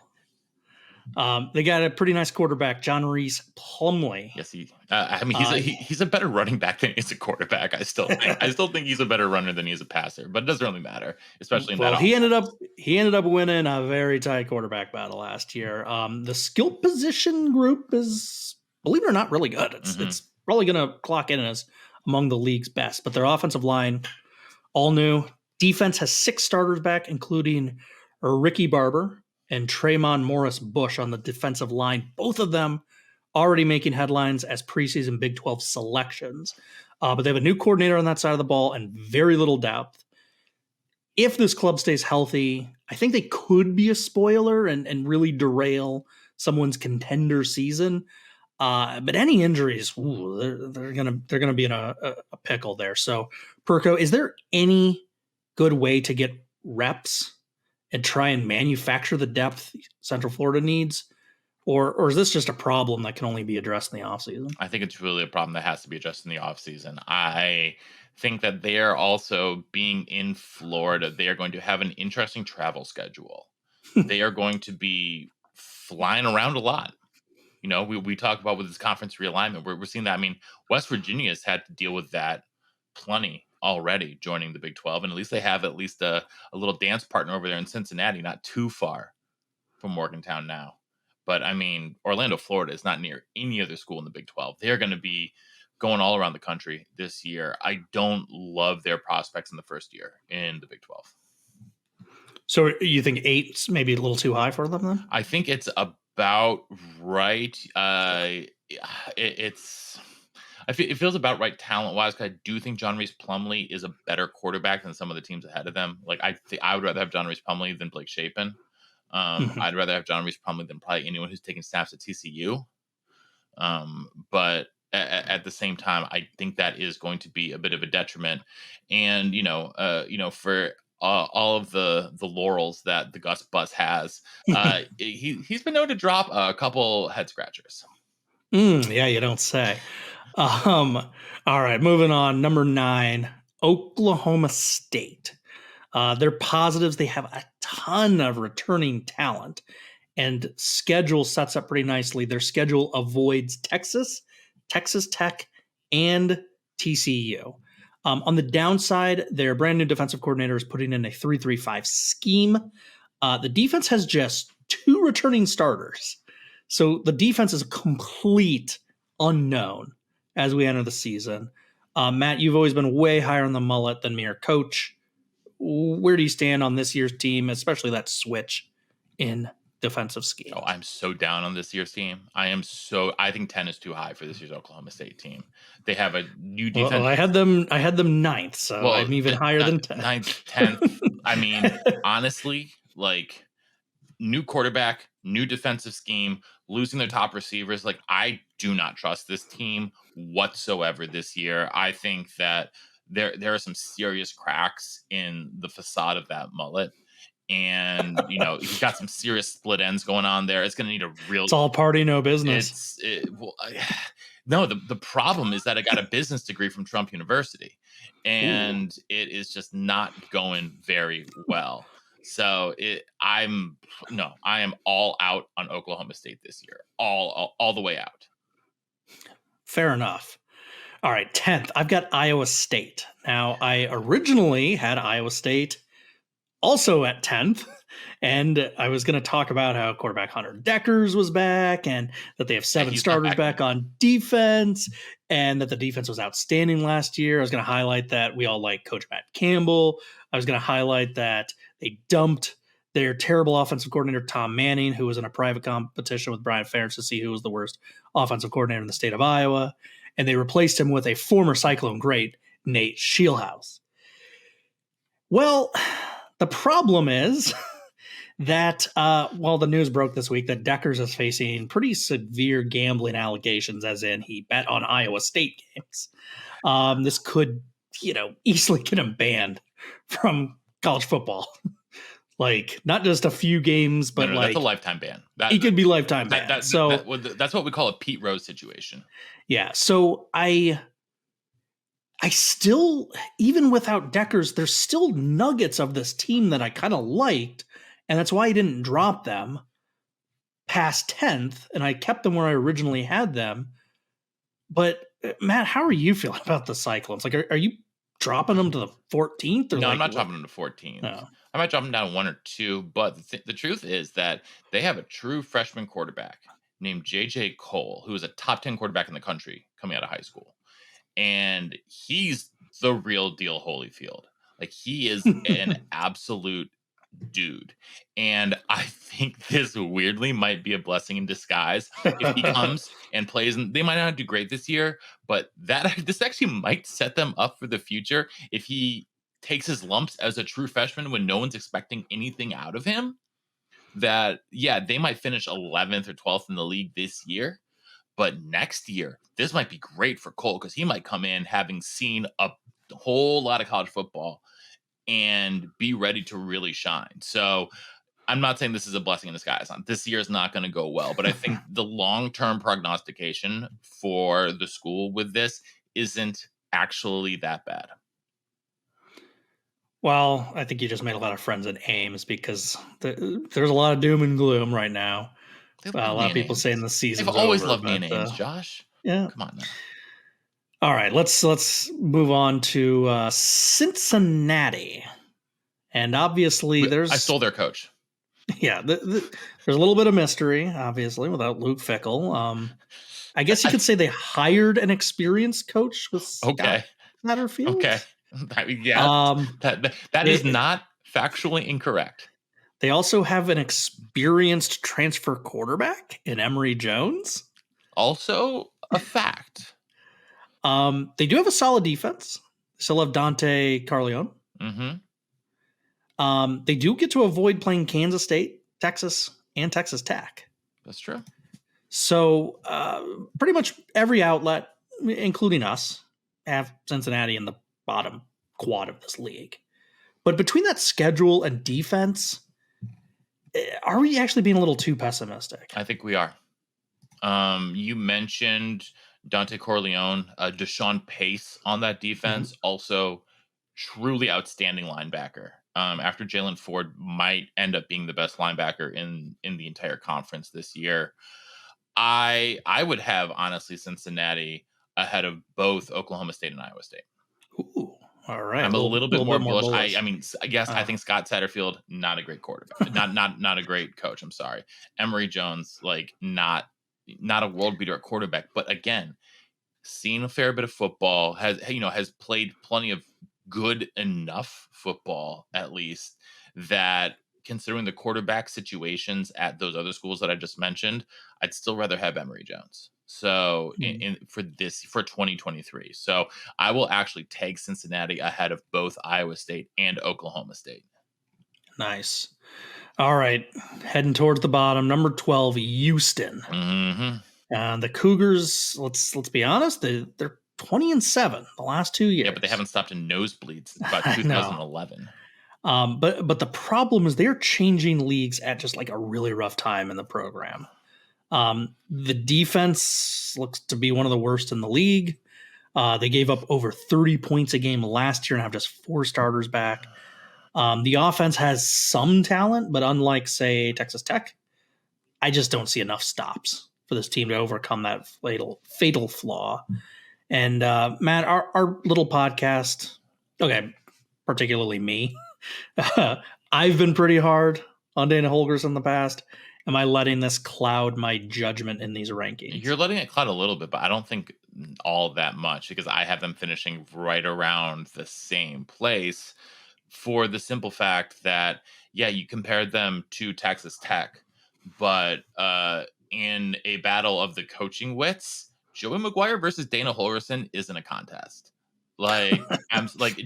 They got a pretty nice quarterback, John Reese Plumlee. Yes, he's a better running back than he's a quarterback. I still think he's a better runner than he's a passer, but it doesn't really matter, especially in that. He ended up winning a very tight quarterback battle last year. The skill position group is, believe it or not, really good. It's probably going to clock in as among the league's best. But their offensive line, all new. Defense has 6 starters back, including Ricky Barber and Tremon Morris Bush on the defensive line. Both of them already making headlines as preseason Big 12 selections. But they have a new coordinator on that side of the ball and very little depth. If this club stays healthy, I think they could be a spoiler and really derail someone's contender season. But any injuries, they're gonna be in a pickle there. So, Perko, is there any good way to get reps and try and manufacture the depth Central Florida needs? Or is this just a problem that can only be addressed in the offseason? I think it's really a problem that has to be addressed in the offseason. I think that they are also, being in Florida, they are going to have an interesting travel schedule. They are going to be flying around a lot. We talk about with this conference realignment, we're seeing that. I mean, West Virginia has had to deal with that plenty already, joining the Big 12, and at least they have a little dance partner over there in Cincinnati, not too far from Morgantown now. But I mean, Orlando, Florida is not near any other school in the Big 12. They're going to be going all around the country this year. I don't love their prospects in the first year in the Big 12. So you think 8's maybe a little too high for them then? I think it's about right. It feels about right talent-wise, because I do think John Reese Plumlee is a better quarterback than some of the teams ahead of them. Like, I would rather have John Reese Plumlee than Blake Shapen. I'd rather have John Reese Plumlee than probably anyone who's taking snaps at TCU. But at the same time, I think that is going to be a bit of a detriment. And for all of the laurels that the Gus Bus has, he's been known to drop a couple head scratchers. Yeah, you don't say. All right, moving on. Number 9, Oklahoma State. They're positives. They have a ton of returning talent, and schedule sets up pretty nicely. Their schedule avoids Texas Tech, and TCU. On the downside, their brand new defensive coordinator is putting in a 3-3-5 scheme. The defense has just 2 returning starters. So the defense is a complete unknown as we enter the season. Matt, you've always been way higher on the mullet than me, or coach. Where do you stand on this year's team, especially that switch in defensive Oh, schemes. I'm so down on this year's team. I think 10 is too high for this year's Oklahoma State team. They have a new Well, defense. I had them ninth, so Well, I'm even higher than 10. ninth, 10th. I mean, honestly, like new quarterback, new defensive scheme, losing their top receivers. Like, I do not trust this team whatsoever this year. I think that there are some serious cracks in the facade of that mullet. And he's got some serious split ends going on there. It's going to need a real. It's all party, no business. No. The problem is that I got a business degree from Trump University, Ooh. and it is just not going very well. So I am all out on Oklahoma State this year, all the way out. Fair enough. All right, 10th, I've got Iowa State. Now, I originally had Iowa State also at 10th, and I was going to talk about how quarterback Hunter Deckers was back and that they have 7 he's not starters back back on defense and that the defense was outstanding last year. I was going to highlight that we all like Coach Matt Campbell. I was going to highlight that they dumped their terrible offensive coordinator, Tom Manning, who was in a private competition with Brian Ferentz to see who was the worst offensive coordinator in the state of Iowa. And they replaced him with a former Cyclone great, Nate Scheelhaus. Well, the problem is that, the news broke this week that Deckers is facing pretty severe gambling allegations, as in he bet on Iowa State games. This could, easily get him banned from college football. Like, not just a few games, but that's a lifetime ban. He could be lifetime banned. That's what we call a Pete Rose situation. Yeah. So I still, even without Deckers, there's still nuggets of this team that I kind of liked, and that's why I didn't drop them past 10th, and I kept them where I originally had them. But Matt, how are you feeling about the Cyclones? Like, are you dropping them to the 14th? No, I'm not dropping them to 14th. No. I might drop them down 1 or 2, but the truth is that they have a true freshman quarterback named J.J. Cole, who is a top 10 quarterback in the country coming out of high school. And he's the real deal Holyfield. Like, he is an absolute dude. And I think this weirdly might be a blessing in disguise if he comes and plays. And they might not do great this year, but this actually might set them up for the future if he takes his lumps as a true freshman when no one's expecting anything out of him. That, they might finish 11th or 12th in the league this year. But next year, this might be great for Cole because he might come in having seen a whole lot of college football and be ready to really shine. So I'm not saying this is a blessing in disguise. This year is not going to go well, but I think the long-term prognostication for the school with this isn't actually that bad. Well, I think you just made a lot of friends at Ames because there's a lot of doom and gloom right now. A lot of people saying the season's over. They've always loved me in Ames, Josh. Yeah. Come on now. All right, let's move on to Cincinnati. And obviously I stole their coach. Yeah, there's a little bit of mystery, obviously, without Luke Fickell. I guess you could say they hired an experienced coach with Scott Satterfield. Okay. That is not factually incorrect. They also have an experienced transfer quarterback in Emory Jones. Also a fact. They do have a solid defense. They still have Dante Carleone. Mm-hmm. They do get to avoid playing Kansas State, Texas, and Texas Tech. That's true. So pretty much every outlet, including us, have Cincinnati in the bottom quad of this league. But between that schedule and defense, are we actually being a little too pessimistic? I think we are. You mentioned Dante Corleone, Deshaun Pace on that defense, also truly outstanding linebacker. After Jalen Ford might end up being the best linebacker in the entire conference this year. I would have, honestly, Cincinnati ahead of both Oklahoma State and Iowa State. Ooh, all right. I'm a little bit more bullish. I think Scott Satterfield, not a great quarterback, not a great coach. I'm sorry. Emory Jones, not a world beater at quarterback, but again, seen a fair bit of football, has played plenty of good enough football, at least, that considering the quarterback situations at those other schools that I just mentioned, I'd still rather have Emory Jones. So for 2023. So I will actually take Cincinnati ahead of both Iowa State and Oklahoma State. Nice. All right, heading towards the bottom. Number 12, Houston. Mm-hmm. The Cougars. Let's be honest. They're 20-7 the last 2 years. Yeah, but they haven't stopped in nosebleeds since about I know. 2011. But the problem is they're changing leagues at just like a really rough time in the program. The defense looks to be one of the worst in the league. They gave up over 30 points a game last year and have just 4 starters back. The offense has some talent, but unlike, say, Texas Tech, I just don't see enough stops for this team to overcome that fatal flaw. And Matt, our little podcast, okay, particularly me, I've been pretty hard on Dana Holgers in the past. Am I letting this cloud my judgment in these rankings? You're letting it cloud a little bit, but I don't think all that much because I have them finishing right around the same place for the simple fact that, yeah, you compared them to Texas Tech, but in a battle of the coaching wits, Joey McGuire versus Dana Holgorsen isn't a contest. Like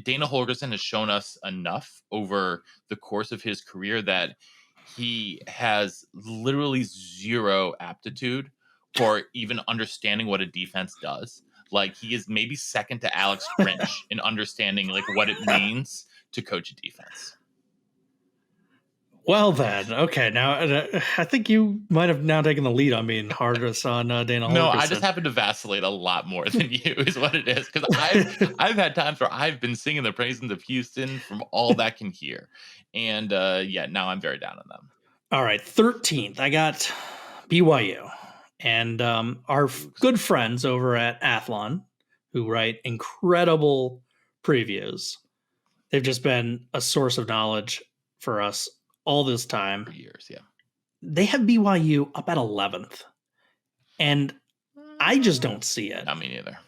Dana Holgorsen has shown us enough over the course of his career that he has literally zero aptitude for even understanding what a defense does. Like he is maybe second to Alex Grinch in understanding like what it means to coach a defense. Well then, okay. Now I think you might have now taken the lead on being hardest on Dana Holgorsen. No, I just happen to vacillate a lot more than you is what it is. Because I've had times where I've been singing the praises of Houston from all that can hear. And yeah, now I'm very down on them. All right, 13th, I got BYU. And our good friends over at Athlon, who write incredible previews, they've just been a source of knowledge for us all this time. For years, yeah. They have BYU up at 11th. And I just don't see it. Not me neither.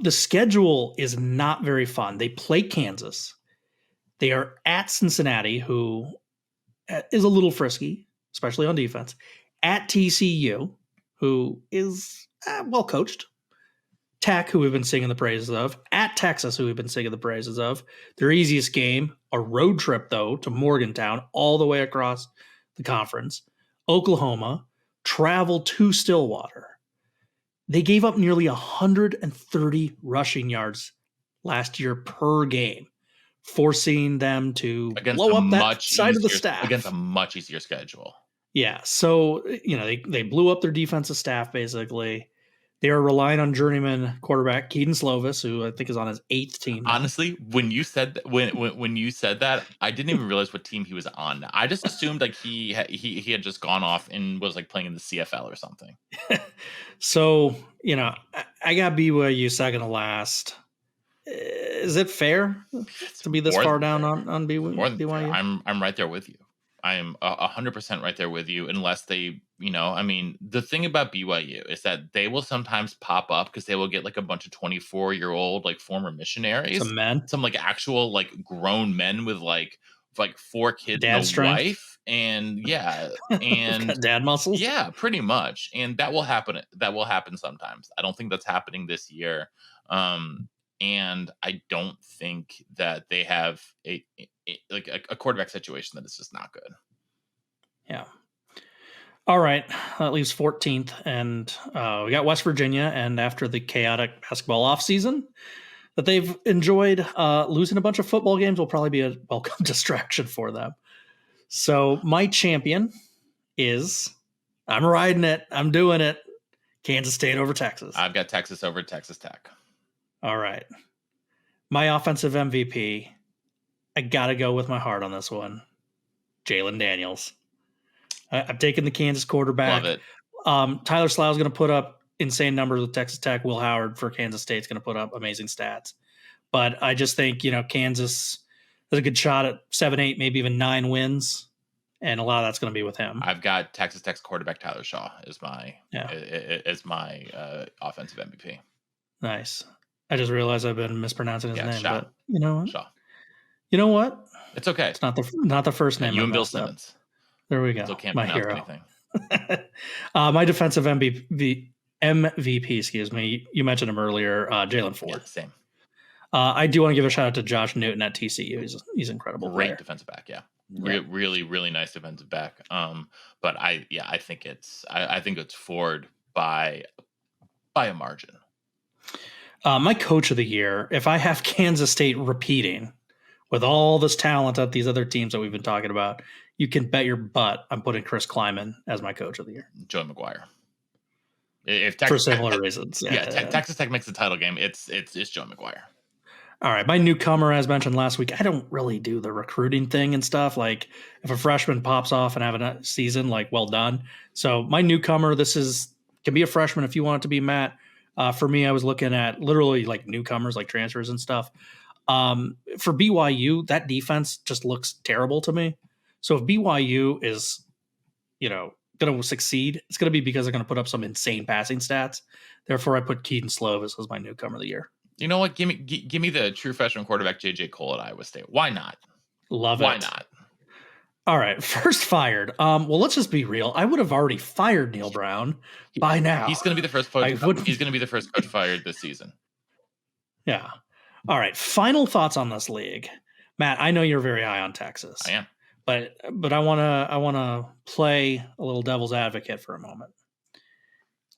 The schedule is not very fun. They play Kansas. They are at Cincinnati, who is a little frisky, especially on defense. At TCU, who is well coached. Tech, who we've been singing the praises of. At Texas, who we've been singing the praises of. Their easiest game, a road trip, though, to Morgantown, all the way across the conference. Oklahoma, travel to Stillwater. They gave up nearly 130 rushing yards last year per game, forcing them to blow up that side of the staff. Against a much easier schedule. Yeah, so, they blew up their defensive staff, basically. They are relying on journeyman quarterback Keaton Slovis, who I think is on his 8th team. Honestly, when you said that, when you said that, I didn't even realize what team he was on. I just assumed like he had just gone off and was like playing in the CFL or something. So I got BYU second to last. Is it fair to be this far down on BYU? I'm right there with you. I am 100% right there with you, unless they, the thing about BYU is that they will sometimes pop up because they will get like a bunch of 24-year-old like former missionaries, some like actual like grown men with like 4 kids and a wife, and yeah, and dad muscles, yeah, pretty much, and that will happen. That will happen sometimes. I don't think that's happening this year. And I don't think that they have a quarterback situation that is just not good. Yeah. All right. That leaves 14th. And we got West Virginia. And after the chaotic basketball offseason that they've enjoyed, losing a bunch of football games will probably be a welcome distraction for them. So my champion is, I'm riding it. I'm doing it. Kansas State over Texas. I've got Texas over Texas Tech. All right. My offensive MVP, I got to go with my heart on this one. Jalen Daniels. I'm taking the Kansas quarterback. Love it. Tyler Slough is going to put up insane numbers with Texas Tech. Will Howard for Kansas State is going to put up amazing stats. But I just think, Kansas has a good shot at 7, 8, maybe even 9 wins. And a lot of that's going to be with him. I've got Texas Tech's quarterback Tyler Shaw as my offensive MVP. Nice. I just realized I've been mispronouncing his name. Shaw. But you know what? Shaw. You know what? It's okay. It's not the first name. You I and Bill messed up. Simmons There we go. still can't My pronounce hero. anything. My defensive MVP, excuse me. You mentioned him earlier, Jalen Ford. Yeah, same. I do want to give a shout out to Josh Newton at TCU. He's an incredible Great player. defensive back. Yeah. Yeah. Really, really nice defensive back. But I think it's Ford by a margin. My coach of the year, if I have Kansas State repeating with all this talent at these other teams that we've been talking about, you can bet your butt I'm putting Chris Kleiman as my coach of the year. Joey McGuire. If For similar reasons. Yeah, Texas Tech makes the title game. It's Joey McGuire. All right, my newcomer, as mentioned last week, I don't really do the recruiting thing and stuff. Like, if a freshman pops off and have a season, like, well done. So my newcomer, can be a freshman if you want it to be Matt. For me, I was looking at literally like newcomers, like transfers and stuff. For BYU, that defense just looks terrible to me. So if BYU is, going to succeed, it's going to be because they're going to put up some insane passing stats. Therefore, I put Keaton Slovis as my newcomer of the year. You know what? Give me the true freshman quarterback JJ Cole at Iowa State. Why not? Love it. Why not? All right, first fired. Well, let's just be real. I would have already fired Neil Brown by now. He's going to be the first coach. He's going to be the first coach fired this season. Yeah. All right. Final thoughts on this league, Matt. I know you're very high on Texas. I am, but I wanna play a little devil's advocate for a moment.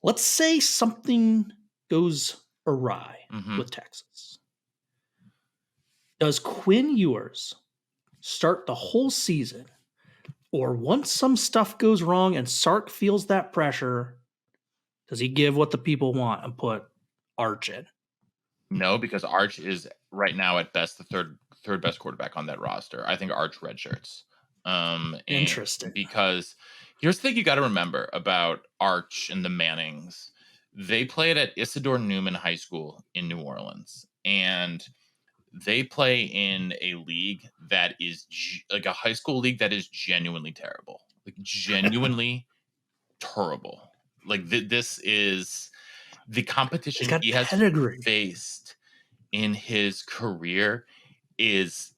Let's say something goes awry with Texas. Does Quinn Ewers start the whole season, or once some stuff goes wrong and Sark feels that pressure, does he give what the people want and put Arch in? No, because Arch is right now at best the third best quarterback on that roster. I think Arch redshirts. Interesting. Because here's the thing you got to remember about Arch and the Mannings. They played at Isidore Newman High School in New Orleans, and they play in a league that is like a high school league that is genuinely terrible, like genuinely terrible. Like this is the competition he has faced in his career is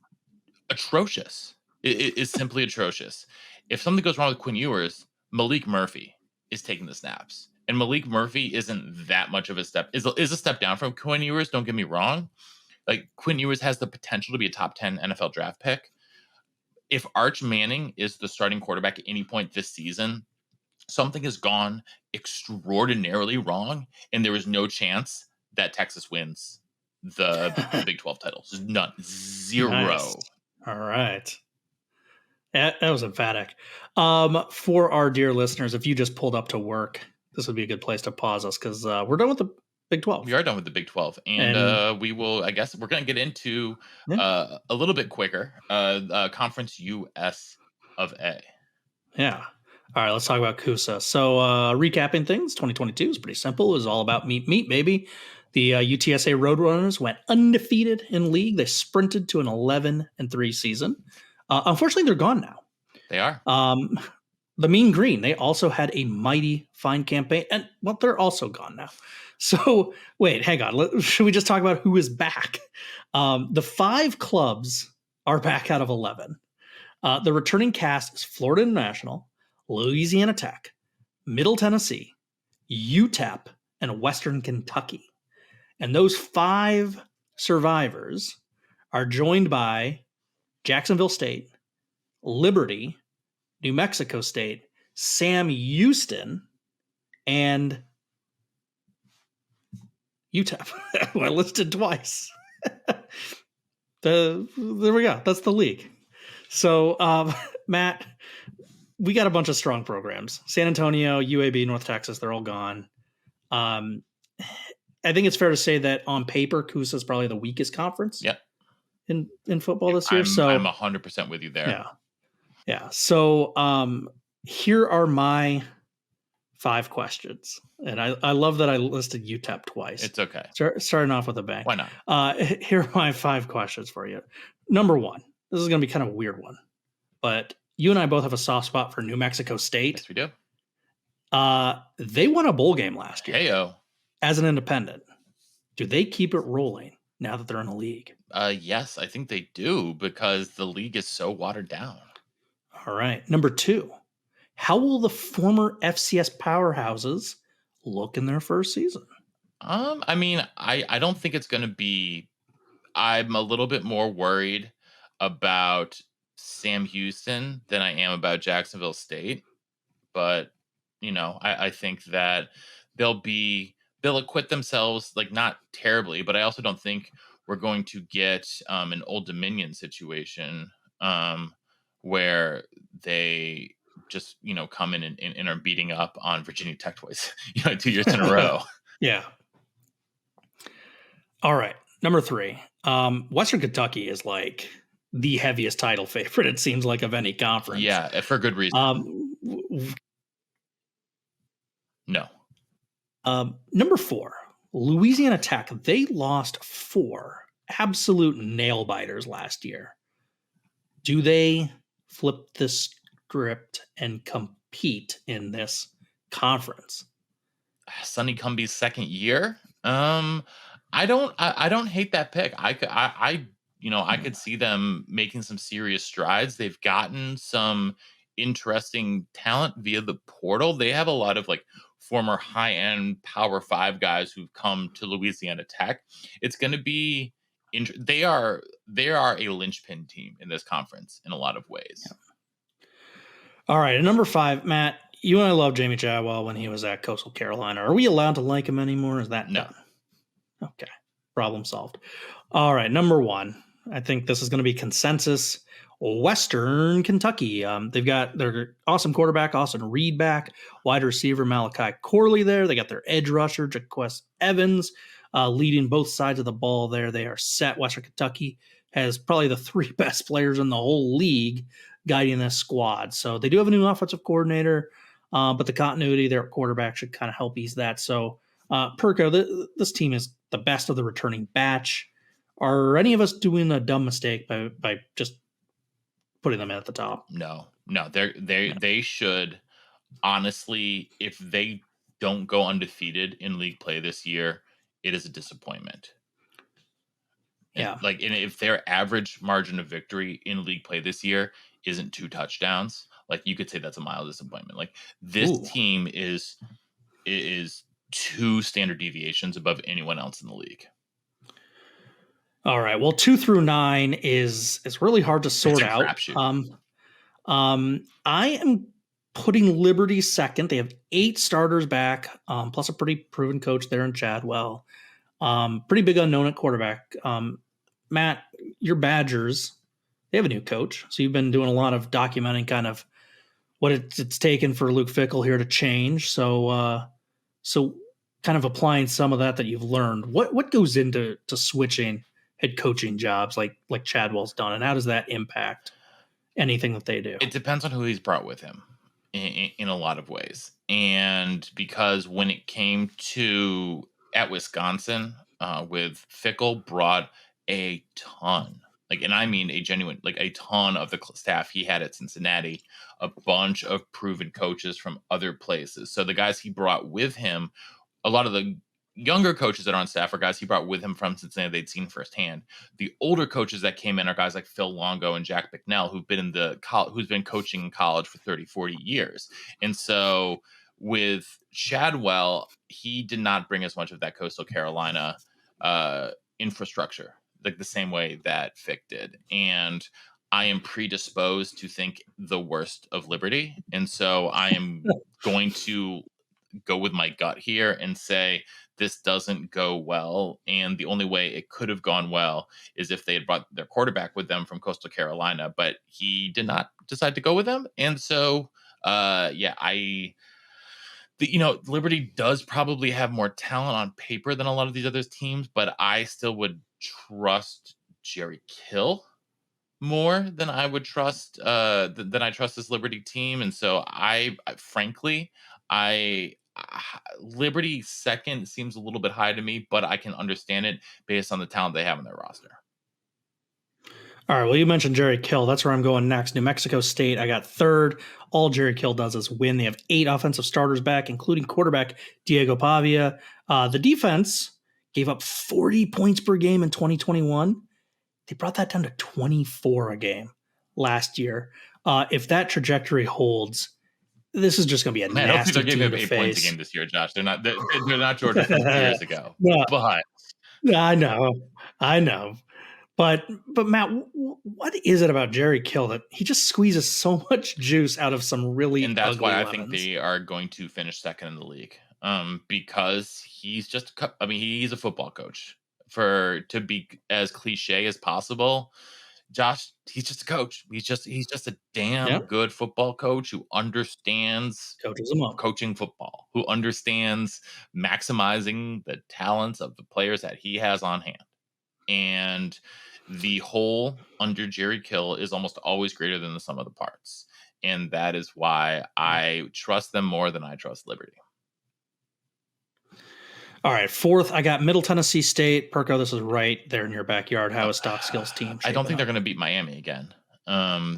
atrocious. It is simply atrocious. If something goes wrong with Quinn Ewers, Malik Murphy is taking the snaps. And Malik Murphy isn't that much of a step, is a step down from Quinn Ewers, don't get me wrong. Like, Quinn Ewers has the potential to be a top 10 NFL draft pick. If Arch Manning is the starting quarterback at any point this season, something has gone extraordinarily wrong, and there is no chance that Texas wins the Big 12 titles. None. Zero. Nice. All right. That was emphatic. For our dear listeners, if you just pulled up to work, this would be a good place to pause us because we're done with the Big 12. We are done with the Big 12. And we will, I guess, we're going to get into a little bit quicker Conference US of A. Yeah. All right, let's talk about CUSA. So recapping things, 2022 is pretty simple. It was all about meat, baby. The UTSA Roadrunners went undefeated in league. They sprinted to an 11-3 season. Unfortunately, they're gone now. They are. The Mean Green, they also had a mighty fine campaign. And, well, they're also gone now. So, wait, hang on. Should we just talk about who is back? The 5 clubs are back out of 11. The returning cast is Florida International, Louisiana Tech, Middle Tennessee, UTEP, and Western Kentucky. And those 5 survivors are joined by Jacksonville State, Liberty, New Mexico State, Sam Houston, and UTEP, who I listed twice. There we go. That's the league. So, Matt, we got a bunch of strong programs. San Antonio, UAB, North Texas, they're all gone. I think it's fair to say that on paper, CUSA is probably the weakest conference. Yep. In football this year. I'm 100% with you there. Yeah. So here are my 5 questions. And I love that I listed UTEP twice. It's okay. Starting off with a bang. Why not? Here are my 5 questions for you. Number 1, this is going to be kind of a weird one, but you and I both have a soft spot for New Mexico State. Yes, we do. They won a bowl game last year. Heyo. As an independent. Do they keep it rolling now that they're in the league? Yes, I think they do because the league is so watered down. All right. Number 2. How will the former FCS powerhouses look in their first season? I mean, I don't think it's going to be. I'm a little bit more worried about Sam Houston than I am about Jacksonville State. But I think that they'll be they'll acquit themselves like not terribly, but I also don't think we're going to get an Old Dominion situation where they just come in and are beating up on Virginia Tech twice 2 years in a row. Yeah. All right. Number 3. Western Kentucky is like the heaviest title favorite, it seems like, of any conference. Yeah, for good reason. W- No. Number 4, Louisiana Tech. They lost 4 absolute nail biters last year. Do they flip the script and compete in this conference? Sonny Cumby's second year. I don't hate that pick. I could see them making some serious strides. They've gotten some interesting talent via the portal. They have a lot of like former high end Power Five guys who've come to Louisiana Tech. It's going to be. They are a linchpin team in this conference in a lot of ways. All right, at number 5, Matt, you and I loved Jamie Chadwell when he was at Coastal Carolina. Are we allowed to like him anymore? Is that No. done? Okay, problem solved. All right, number 1. I think this is going to be consensus. Western Kentucky. They've got their awesome quarterback, Austin Reed, back. Wide receiver Malachi Corley there. They got their edge rusher, Jaquez Evans, leading both sides of the ball there. They are set. Western Kentucky has probably the 3 best players in the whole league guiding this squad. So they do have a new offensive coordinator, but the continuity there at quarterback should kind of help ease that. So, Perko, this team is the best of the returning batch. Are any of us doing a dumb mistake by just putting them at the top? No. They should honestly, if they don't go undefeated in league play this year, it is a disappointment. Yeah. And if their average margin of victory in league play this year isn't 2 touchdowns, like you could say that's a mild disappointment. Like this Ooh. team is 2 standard deviations above anyone else in the league. All right. Well, 2 through 9 is really hard to sort out. I am putting Liberty second. They have 8 starters back, plus a pretty proven coach there in Chadwell. Pretty big unknown at quarterback. Matt, your Badgers, they have a new coach. So you've been doing a lot of documenting kind of what it's taken for Luke Fickell here to change. So kind of applying some of that you've learned. What goes into switching head coaching jobs like Chadwell's done, and how does that impact anything that they do? It depends on who he's brought with him in a lot of ways. And because when it came to at Wisconsin, with Fickell brought a ton, and I mean a genuine, a ton of the staff he had at Cincinnati, a bunch of proven coaches from other places. So the guys he brought with him, a lot of the younger coaches that are on staff are guys he brought with him from Cincinnati they'd seen firsthand. The older coaches that came in are guys like Phil Longo and Jack Bicknell, who've been coaching in college for 30, 40 years. And so with Chadwell, he did not bring as much of that Coastal Carolina infrastructure, like the same way that Fick did. And I am predisposed to think the worst of Liberty. And so I am going to go with my gut here and say this doesn't go well. And the only way it could have gone well is if they had brought their quarterback with them from Coastal Carolina, but he did not decide to go with them. And so, Liberty does probably have more talent on paper than a lot of these other teams, but I still would trust Jerry Kill more than I would trust than I trust this Liberty team. And so frankly, Liberty second seems a little bit high to me, but I can understand it based on the talent they have in their roster. All right. Well, you mentioned Jerry Kill. That's where I'm going next. New Mexico State. I got third. All Jerry Kill does is win. They have 8 offensive starters back, including quarterback Diego Pavia. The defense gave up 40 points per game in 2021. They brought that down to 24 a game last year. If that trajectory holds, this is just going to be a Man, hopefully nasty they're giving team him to 8 points a face. game this year, Josh. They're not Georgia from 2 years ago. No, But I know. But Matt, what is it about Jerry Kill that he just squeezes so much juice out of some really and that's ugly why I think lemons? they are going to finish second in the league. Because he's just I mean, he's a football coach. For to be as cliche as possible, Josh, he's just a coach. He's just a damn Yeah, good football coach who understands coaches them up. coaching football, who understands maximizing the talents of the players that he has on hand. And the whole under Jerry Kill is almost always greater than the sum of the parts. And that is why I trust them more than I trust Liberty. All right, fourth, I got Middle Tennessee State. Perko, this is right there in your backyard. How is Stock Skills team I don't shaping think they're up? going to beat Miami again.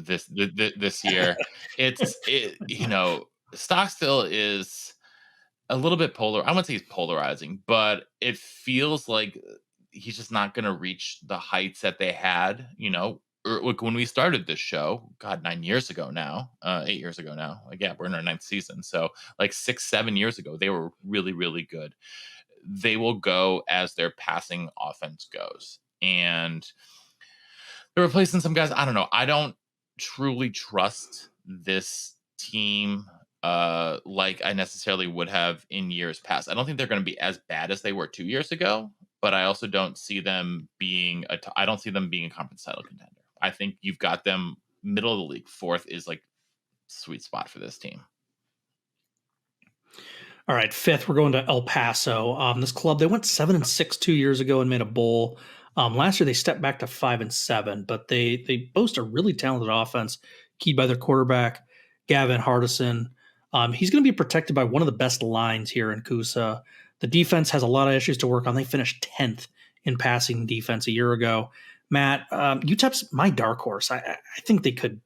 This year, you know, Stockstill is a little bit polar. I wouldn't say he's polarizing, but it feels like he's just not going to reach the heights that they had. You know, like when we started this show, God, 9 years ago now, 8 years ago now. Like, yeah, we're in our ninth season, so like 6, 7 years ago, they were really, really good. They will go as their passing offense goes, and they're replacing some guys. I don't know. I don't truly trust this team like I necessarily would have in years past. I don't think they're going to be as bad as they were 2 years ago, but I also don't see them being I don't see them being a conference title contender. I think you've got them middle of the league. Fourth is like sweet spot for this team. All right, fifth, we're going to El Paso. This club, they went 7-6 2 years ago and made a bowl. Last year they stepped back to 5-7, but they boast a really talented offense, keyed by their quarterback, Gavin Hardison. He's going to be protected by one of the best lines here in CUSA. The defense has a lot of issues to work on. They finished 10th in passing defense a year ago. Matt, UTEP's my dark horse. I think they could.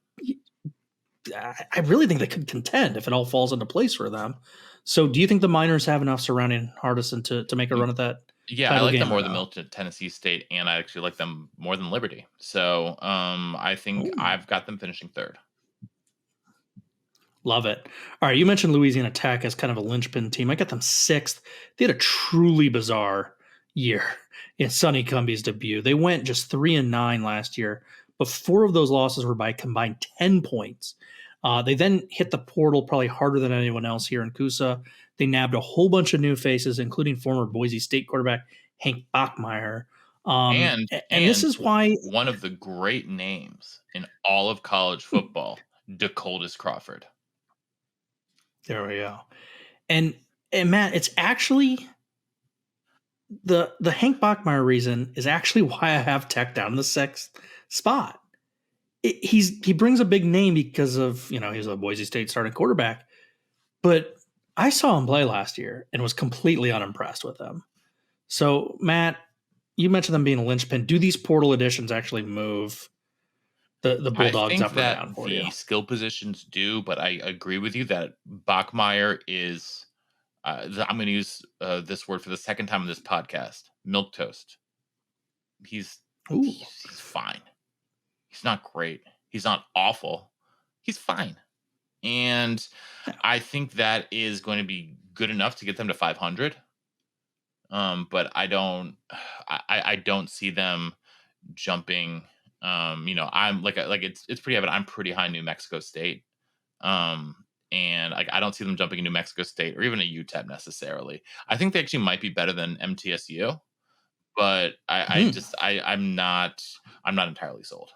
I really think they could contend if it all falls into place for them. So, do you think the Miners have enough surrounding Hardison to make a run at that Yeah, I title like them game or more than no? Tennessee State, and I actually like them more than Liberty. So I think Ooh. I've got them finishing third. Love it. All right, you mentioned Louisiana Tech as kind of a linchpin team. I got them sixth. They had a truly bizarre year in Sonny Cumbie's debut. They went just 3-9 last year, but 4 of those losses were by combined 10 points. They then hit the portal probably harder than anyone else here in CUSA. They nabbed a whole bunch of new faces, including former Boise State quarterback Hank Bachmeier. And this And is why. one of the great names in all of college football, Dakotas Crawford. There we go. And Matt, it's actually the Hank Bachmeier reason is actually why I have Tech down in the sixth spot. He brings a big name because of he's a Boise State starting quarterback, but I saw him play last year and was completely unimpressed with him. So Matt, you mentioned them being a linchpin. Do these portal additions actually move the I Bulldogs think up or that down for you? the skill positions do, but I agree with you that Bachmeier is. I'm going to use this word for the second time in this podcast. Milk toast. He's Ooh. he's fine. He's not great. He's not awful. He's fine. And I think that is going to be good enough to get them to 500. But I don't see them jumping. I'm like it's pretty evident. I'm pretty high New Mexico State. And like I don't see them jumping in New Mexico State or even a UTEP necessarily. I think they actually might be better than MTSU, but I'm not entirely sold.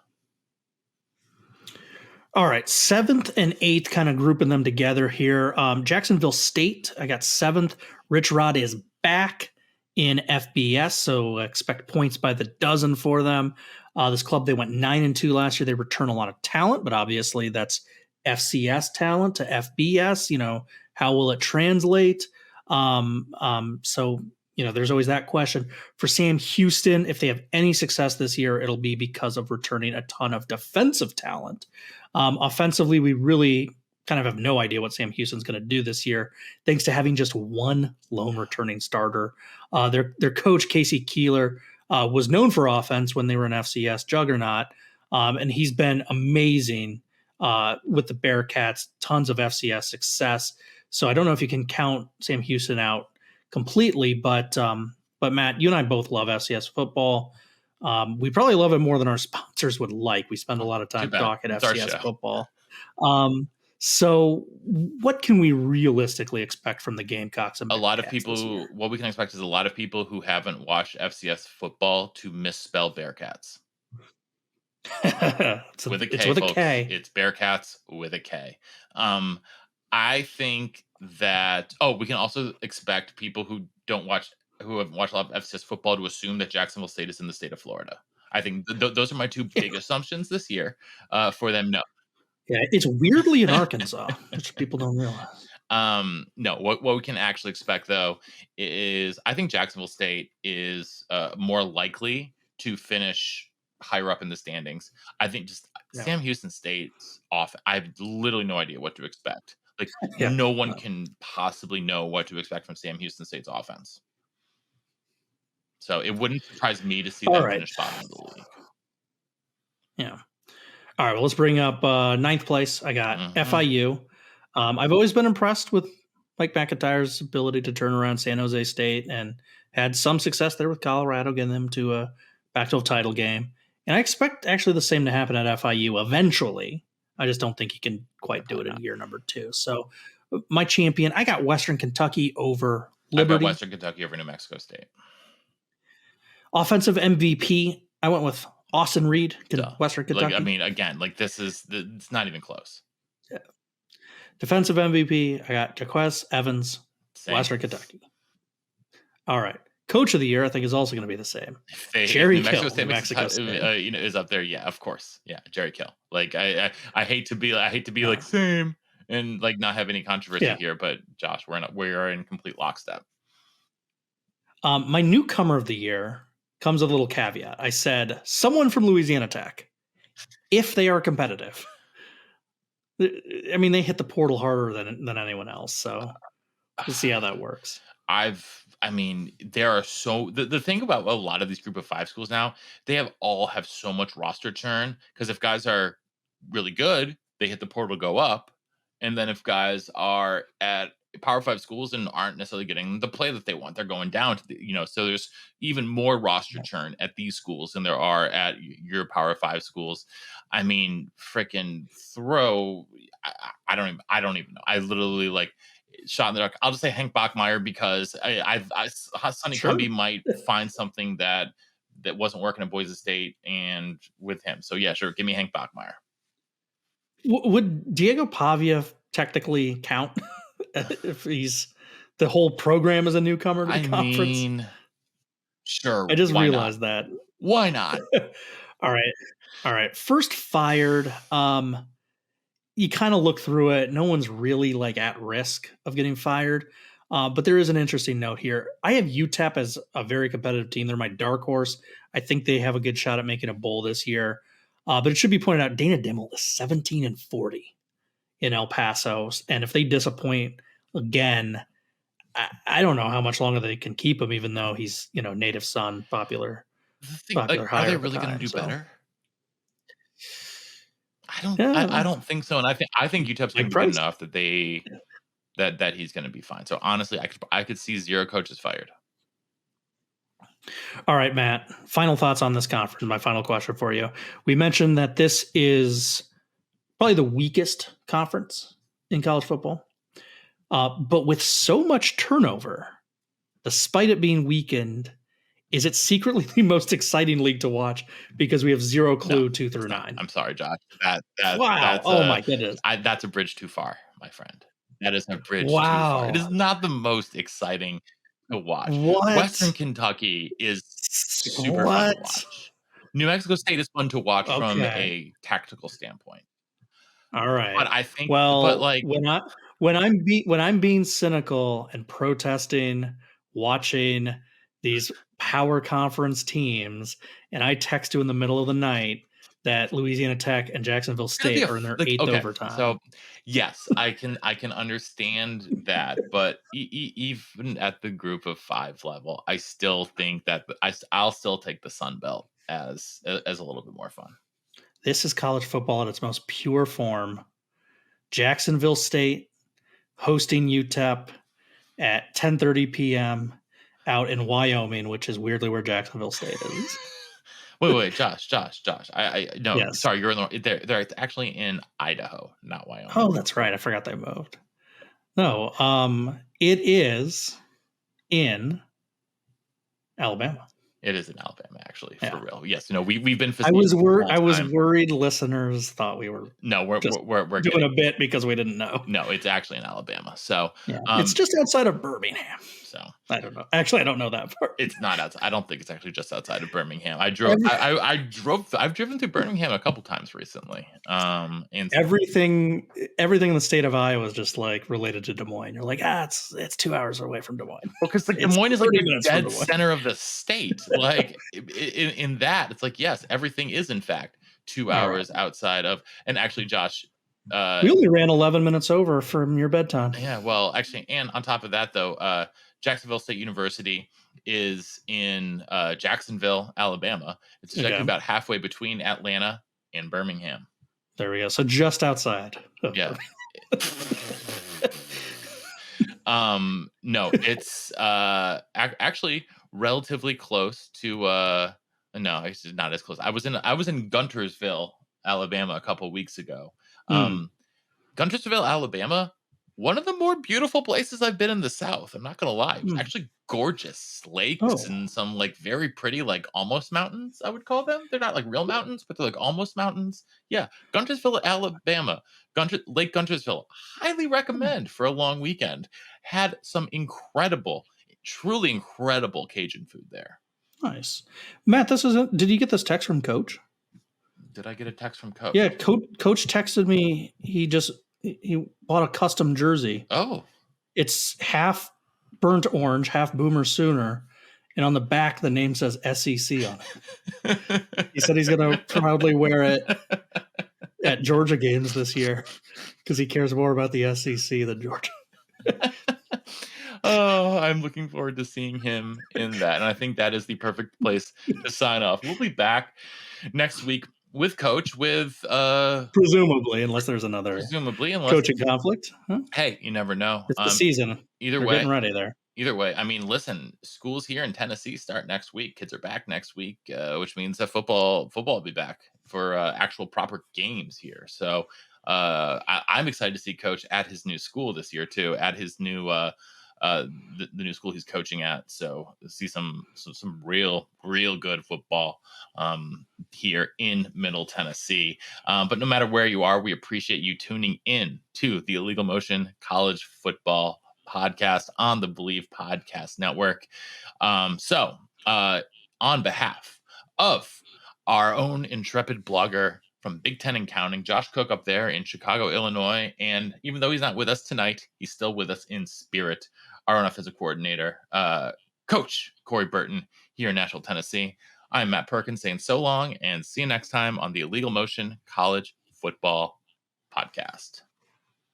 All right, seventh and eighth, kind of grouping them together here. Jacksonville State, I got seventh. Rich Rod is back in FBS, so expect points by the dozen for them. This club, they went 9-2 last year. They return a lot of talent, but obviously that's FCS talent to FBS. How will it translate? So there's always that question. For Sam Houston, if they have any success this year, it'll be because of returning a ton of defensive talent. Offensively, we really kind of have no idea what Sam Houston's going to do this year, thanks to having just one lone returning starter. Their coach, Casey Keeler, was known for offense when they were an FCS juggernaut, and he's been amazing with the Bearcats. Tons of FCS success. So I don't know if you can count Sam Houston out completely, but Matt, you and I both love FCS football. We probably love it more than our sponsors would like. We spend a lot of Too time bad. talking It's our FCS show. football. So what can we realistically expect from the Gamecocks and A lot of Bearcats this people, year? what we can expect is a lot of people who haven't watched FCS football to misspell Bearcats it's with a K, with a folks. K. It's Bearcats with a K. I think that. Oh, we can also expect people who haven't watched a lot of FCS football to assume that Jacksonville State is in the state of Florida. I think those are my two big assumptions this year for them. No, Yeah, it's weirdly in Arkansas, which people don't realize. no, what we can actually expect though is I think Jacksonville State is more likely to finish higher up in the standings. I think just Yeah, Sam Houston State's off. I have literally no idea what to expect. Like yeah. no one can possibly know what to expect from Sam Houston State's offense. So it wouldn't surprise me to see All them right. finish bottom of the league. Yeah. All right. Well, let's bring up ninth place. I got Mhm. FIU. I've always been impressed with Mike McIntyre's ability to turn around San Jose State and had some success there with Colorado, getting them to a Pac-12 title game. And I expect actually the same to happen at FIU eventually. I just don't think he can quite do it in year number 2. So my champion, I got Western Kentucky over I've got Liberty. Western Kentucky over New Mexico State. Offensive MVP, I went with Austin Reed, Duh. Western Kentucky. Like, I mean, again, like it's not even close. Yeah. Defensive MVP, I got Jaquez Evans, Same. Western Kentucky. All right. Coach of the year, I think, is also going to be the same. If Jerry New Mexico Kill, State, New Mexico State. is up there. Yeah, of course. Yeah, Jerry Kill. Like I hate to be like same and like not have any controversy Yeah. here, but Josh, we're in complete lockstep. My newcomer of the year comes with a little caveat. I said someone from Louisiana Tech, if they are competitive. I mean, they hit the portal harder than anyone else, so we'll see how that works. There are the thing about a lot of these group of 5 schools now, they all have so much roster churn because if guys are really good, they hit the portal go up. And then if guys are at Power 5 schools and aren't necessarily getting the play that they want, they're going down to so there's even more roster churn at these schools than there are at your Power 5 schools. I mean, freaking throw. I don't even know. I literally like shot in the dark. I'll just say Hank Bachmeier because Sonny Sure. Cumby might find something that wasn't working at Boise State and with him. So yeah, sure. Give me Hank Bachmeier. Would Diego Pavia technically count if he's the whole program as a newcomer to the conference? I mean, sure. I just realized that. Why not? All right. First fired. You kind of look through it. No one's really like at risk of getting fired. But there is an interesting note here. I have UTEP as a very competitive team. They're my dark horse. I think they have a good shot at making a bowl this year. But it should be pointed out, Dana Dimmel is 17-40 in El Paso. And if they disappoint again, I don't know how much longer they can keep him, even though he's, native son, popular Are they really going to do better? I don't think so. And I think UTEP's going to be good enough that that he's going to be fine. So honestly, I could see 0 coaches fired. All right, Matt, final thoughts on this conference. My final question for you. We mentioned that this is probably the weakest conference in college football. But with so much turnover, despite it being weakened, is it secretly the most exciting league to watch because we have 0 clue 2 through 9? I'm sorry, Josh. Wow. Oh my goodness. That's a bridge too far, my friend. That is a bridge too Wow. far. It is not the most exciting to watch. What? Western Kentucky is super fun to watch. New Mexico State is fun to watch from a tactical standpoint. All right. But I think when I'm being cynical and protesting watching these power conference teams and I text you in the middle of the night that Louisiana Tech and Jacksonville Gotta be State are in their eighth okay. overtime. So yes, I can understand that, but even at the group of 5 level, I still think that I'll still take the Sun Belt as a little bit more fun. This is college football at its most pure form. Jacksonville State hosting UTEP at 10:30 p.m. out in Wyoming, which is weirdly where Jacksonville State is. Wait, Josh. I no, Yes. sorry, you're in the they're actually in Idaho, not Wyoming. Oh, that's right. I forgot they moved. No, it is in Alabama. It is in Alabama, actually, for Yeah. real. Yes, no, we've been I was facetious the whole time. worried listeners thought we were No, we're just we're doing kidding. a bit because we didn't know. No, it's actually in Alabama. So, Yeah. It's just outside of Birmingham. so I don't know. Actually, I don't know that part. it's not outside. I don't think it's actually just outside of Birmingham. I've driven through Birmingham a couple times recently. And Everything in the state of Iowa is just like related to Des Moines. You're like, it's 2 hours away from Des Moines. because like Des It's Moines is like 30 the minutes from dead Des Moines. center of the state. Like in that, it's like yes, everything is in fact 2 hours outside of. And actually, Josh, We only ran 11 minutes over from your bedtime. yeah, well, actually, and on top of that, though, Jacksonville State University is in Jacksonville, Alabama. It's actually Okay. about halfway between Atlanta and Birmingham. There we go. So just outside. of Yeah. Birmingham. No, it's actually relatively close to. No, it's not as close. I was in Guntersville, Alabama, a couple weeks ago. Guntersville, Alabama, one of the more beautiful places I've been in the South. I'm not gonna lie. It was actually gorgeous lakes and some like very pretty, like almost mountains, I would call them. They're not like real mountains, but they're like almost mountains. Yeah. Guntersville, Alabama. Lake Guntersville. Highly recommend for a long weekend. Had some incredible, truly incredible Cajun food there. Nice. Matt, did you get this text from Coach? Did I get a text from Coach? Yeah, Coach texted me. He bought a custom jersey. Oh. It's half burnt orange, half Boomer Sooner, and on the back the name says SEC on it. He said he's going to proudly wear it at Georgia games this year because he cares more about the SEC than Georgia. Oh, I'm looking forward to seeing him in that. And I think that is the perfect place to sign off. We'll be back next week with Coach, presumably, unless there's another coaching conflict. Huh? Hey, you never know. It's the season. Either We're way, getting ready there. Either way, I mean, listen, schools here in Tennessee start next week. Kids are back next week, which means that football will be back for actual proper games here. So I'm excited to see Coach at his new school this year too, at his new the new school he's coaching at. So see some real good football here in Middle Tennessee. But no matter where you are, we appreciate you tuning in to the Illegal Motion College Football Podcast on the Believe Podcast Network. So on behalf of our own intrepid blogger from Big Ten and Counting, Josh Cook up there in Chicago, Illinois, and even though he's not with us tonight, he's still with us in spirit. Our offensive coordinator, Coach Corey Burton here in Nashville, Tennessee. I'm Matt Perkins saying so long and see you next time on the Illegal Motion College Football Podcast.